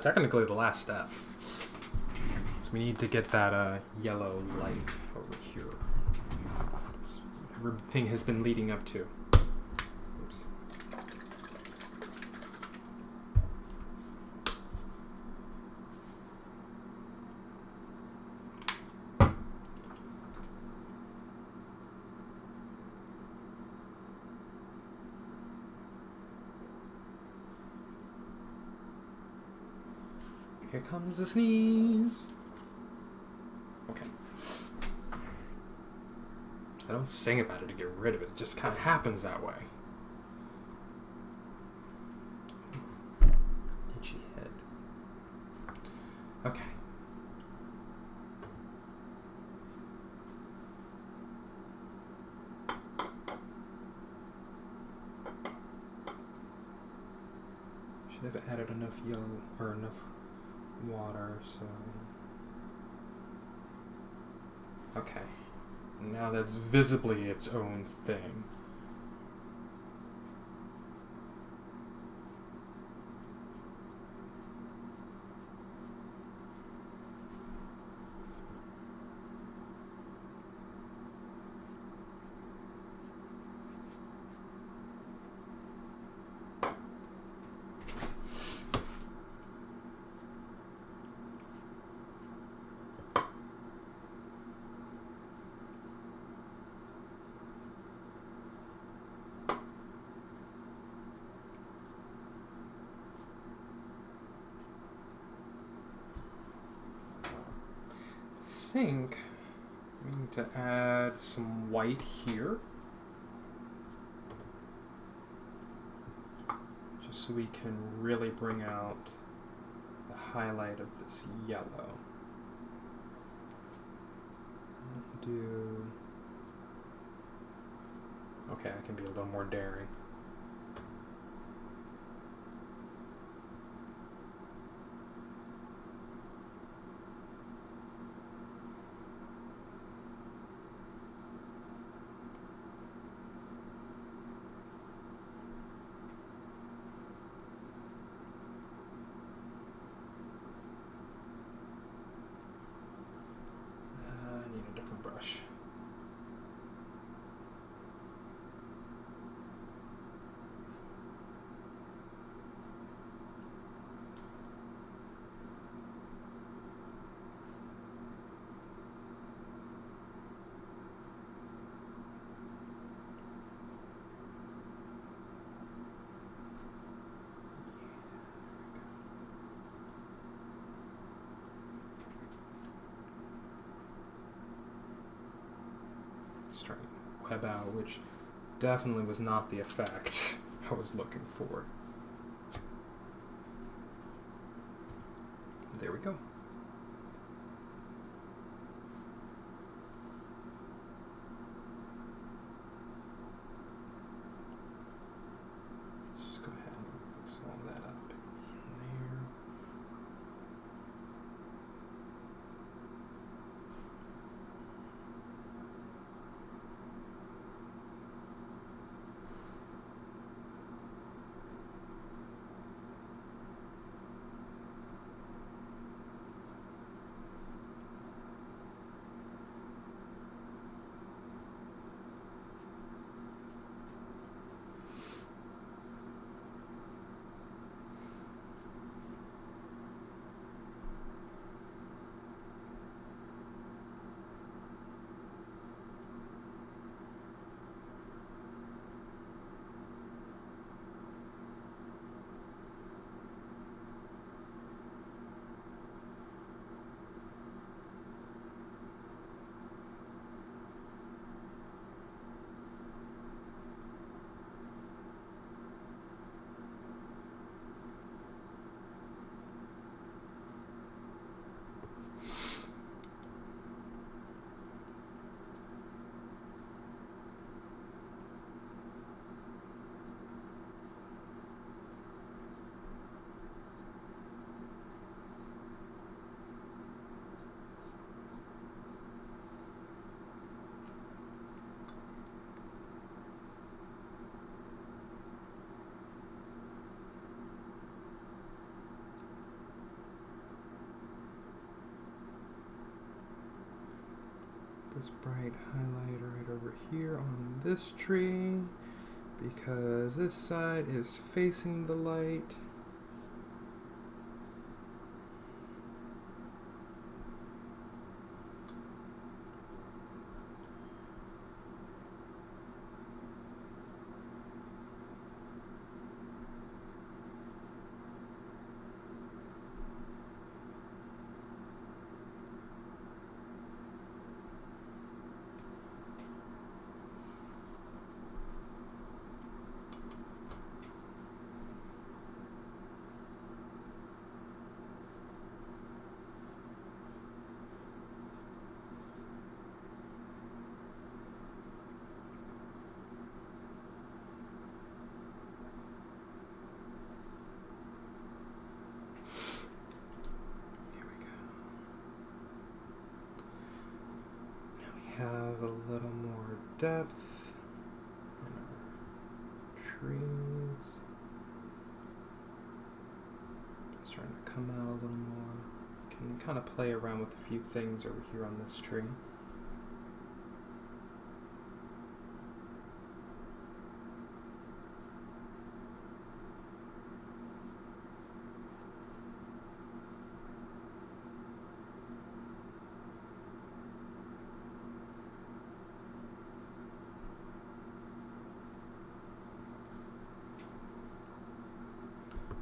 technically the last step. So we need to get that yellow light over here. That's what everything has been leading up to. Oops. Here comes the sneeze. Okay. I don't sing about it to get rid of it. It just kind of happens that way. Itchy head. Okay. Should have added enough yellow or enough water, so okay, now that's visibly its own thing. I think we need to add some white here, just so we can really bring out the highlight of this yellow. Okay, I can be a little more daring. starting to web out, which definitely was not the effect I was looking for. There we go. Let's just go ahead and mix all that up in there. This bright highlight right over here on this tree, because this side is facing the light. Have a little more depth in our trees. Starting to come out a little more. Can kind of play around with a few things over here on this tree.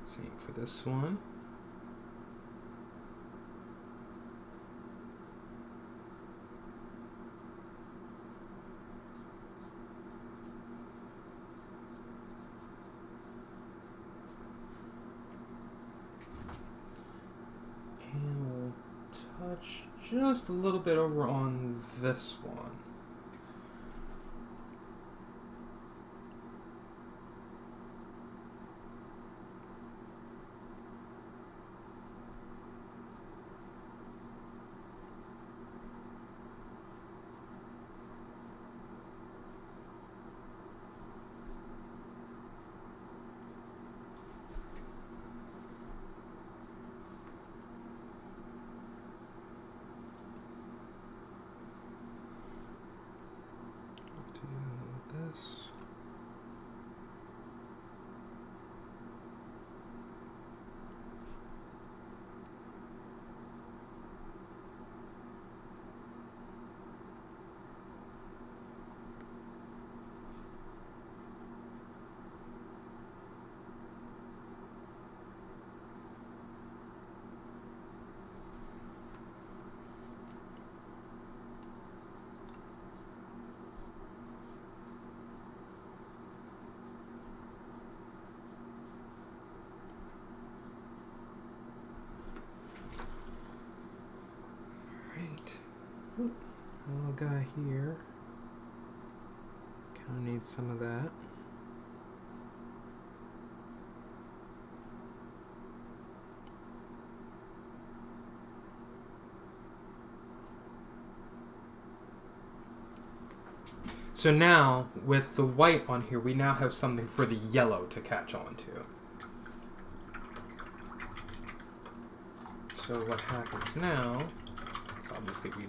Same for this one. And we'll touch just a little bit over on this one. Little guy here. Kind of needs some of that. So now, with the white on here, we now have something for the yellow to catch on to. So what happens now, so obviously we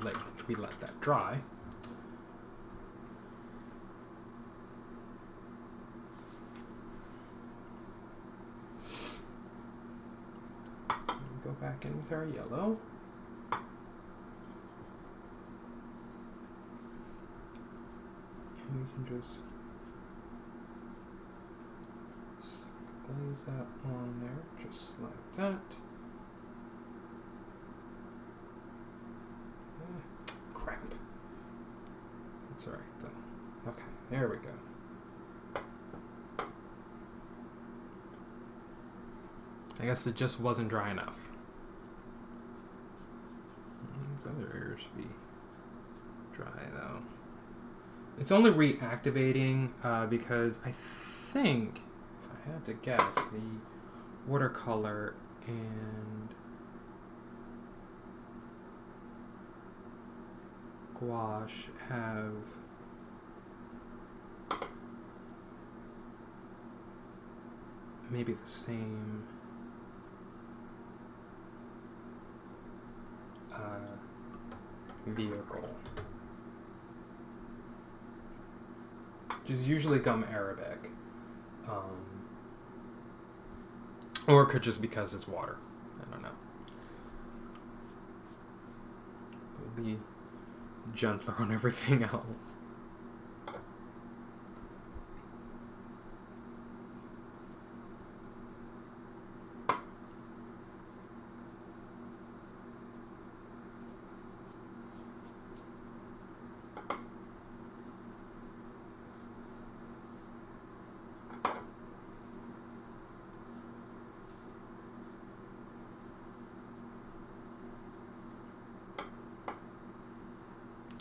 let that dry. Go back in with our yellow. And we can just glaze that on there, just like that. Crap. That's alright though. Okay, there we go. I guess it just wasn't dry enough. These other areas should be dry though. It's only reactivating because I think, if I had to guess, the watercolor and gouache have maybe the same vehicle, which is usually gum arabic, or it could just because it's water. I don't know. It'll be gentler on everything else.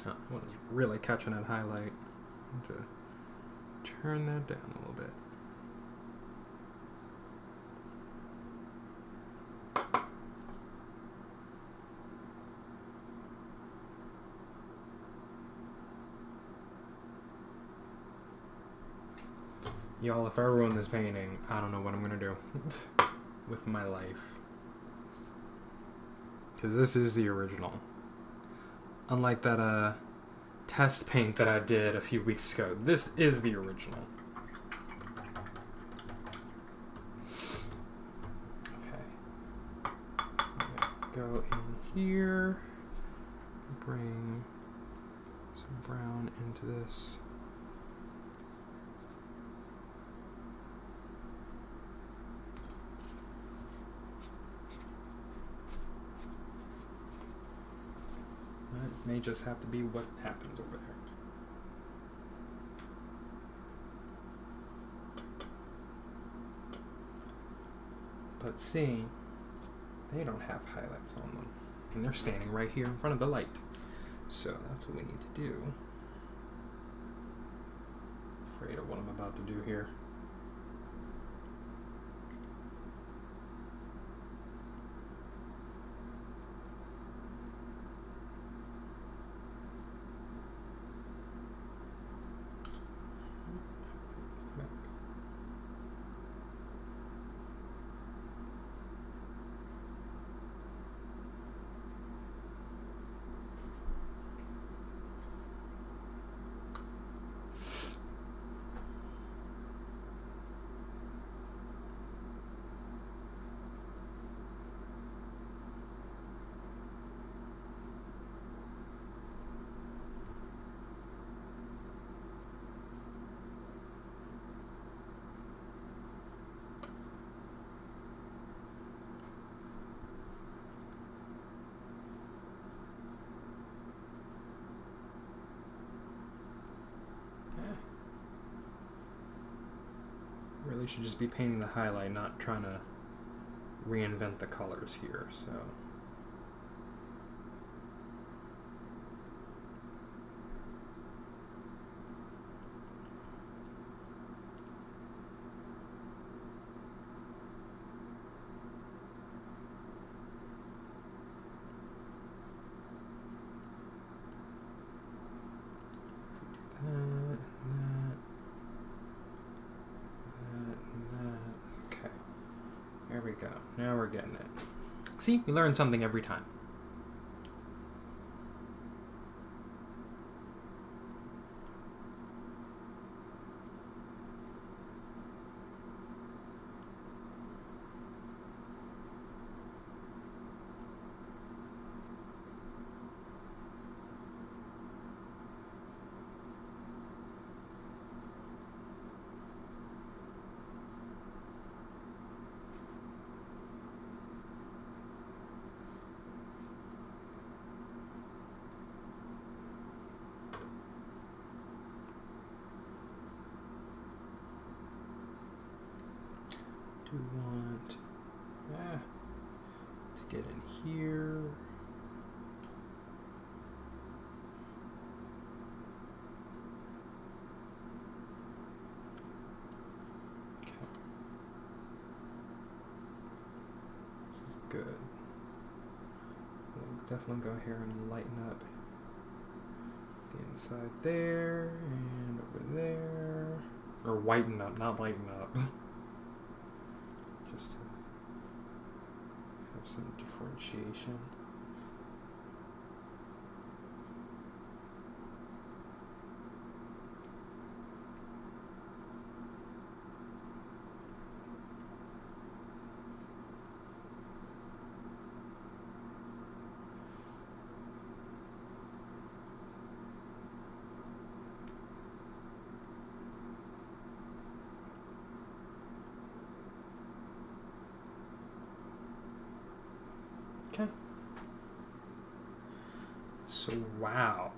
Oh, I was really catching that highlight. To turn that down a little bit. Y'all, if I ruin this painting, I don't know what I'm gonna do with my life. Because this is the original. Unlike that test paint that I did a few weeks ago, this is the original. Okay. Go in here. Bring some brown into this. It may just have to be what happens over there. But see, they don't have highlights on them. And they're standing right here in front of the light. So that's what we need to do. Afraid of what I'm about to do here. Really should just be painting the highlight, not trying to reinvent the colors here, so. There we go. Now we're getting it. See, we learn something every time. We want to get in here. Okay. This is good. We'll definitely go here and lighten up the inside there and over there. Or whiten up, not lighten up. Just to have some differentiation. Okay. So, wow.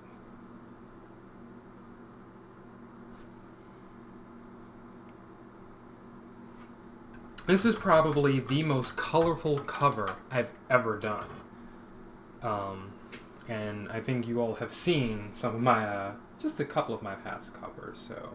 This is probably the most colorful cover I've ever done. And I think you all have seen some of my, just a couple of my past covers, so...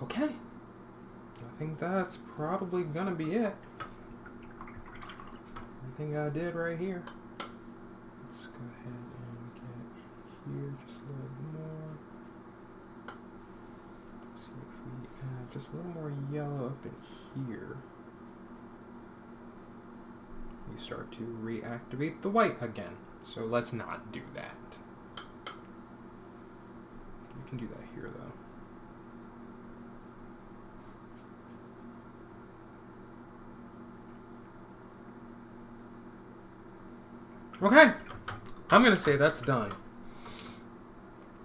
Okay, I think that's probably gonna be it. Everything I did right here. Let's go ahead and get here just a little more. See if we add just a little more yellow up in here. We start to reactivate the white again. So let's not do that. We can do that here though. Okay, I'm going to say that's done.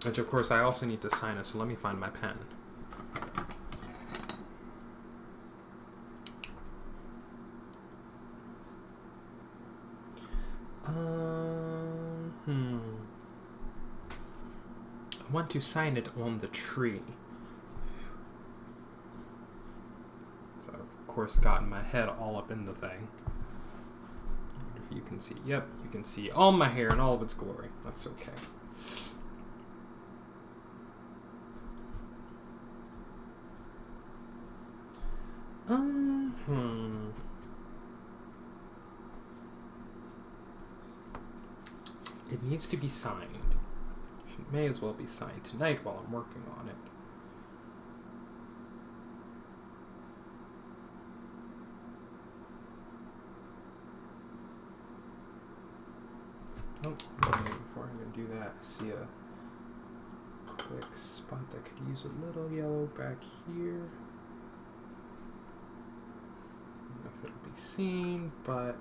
Which, of course, I also need to sign it, so let me find my pen. I want to sign it on the tree. So I've, of course, gotten my head all up in the thing. You can see, yep, you can see all my hair in all of its glory. That's okay. It needs to be signed. It may as well be signed tonight while I'm working on it. Oh, before I'm going to do that, I see a quick spot that could use a little yellow back here. I don't know if it'll be seen, but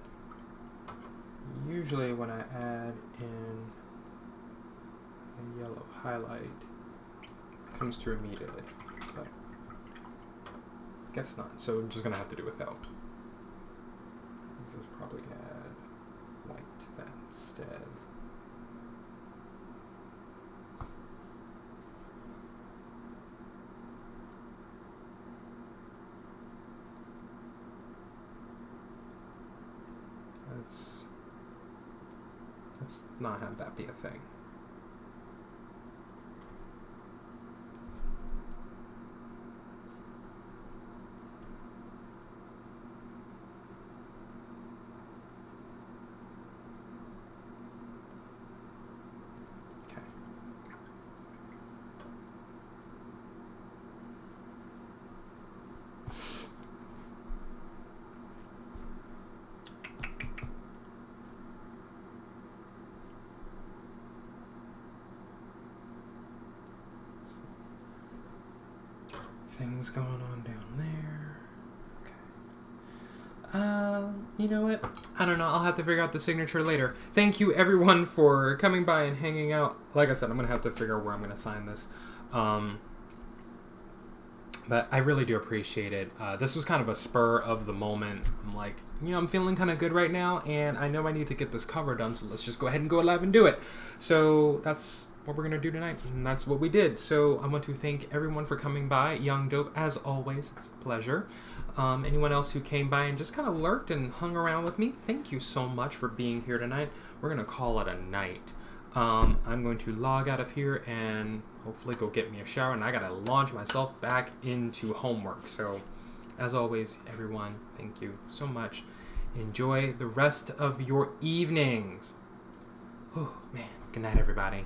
usually when I add in a yellow highlight, it comes through immediately, but I guess not. So I'm just going to have to do without. This is probably add white to that instead. Let's not have that be a thing. Things going on down there. Okay. You know what? I don't know. I'll have to figure out the signature later. Thank you, everyone, for coming by and hanging out. Like I said, I'm going to have to figure out where I'm going to sign this. But I really do appreciate it. This was kind of a spur of the moment. I'm like, I'm feeling kind of good right now, and I know I need to get this cover done, so let's just go ahead and go live and do it. So that's what we're going to do tonight, and that's what we did. So I want to thank everyone for coming by. Young Dope, as always, it's a pleasure. Anyone else who came by and just kind of lurked and hung around with me, thank you so much for being here tonight. We're going to call it a night. I'm going to log out of here and hopefully go get me a shower, and I gotta launch myself back into homework. So as always, everyone, thank you so much. Enjoy the rest of your evenings. Oh man, good night, everybody.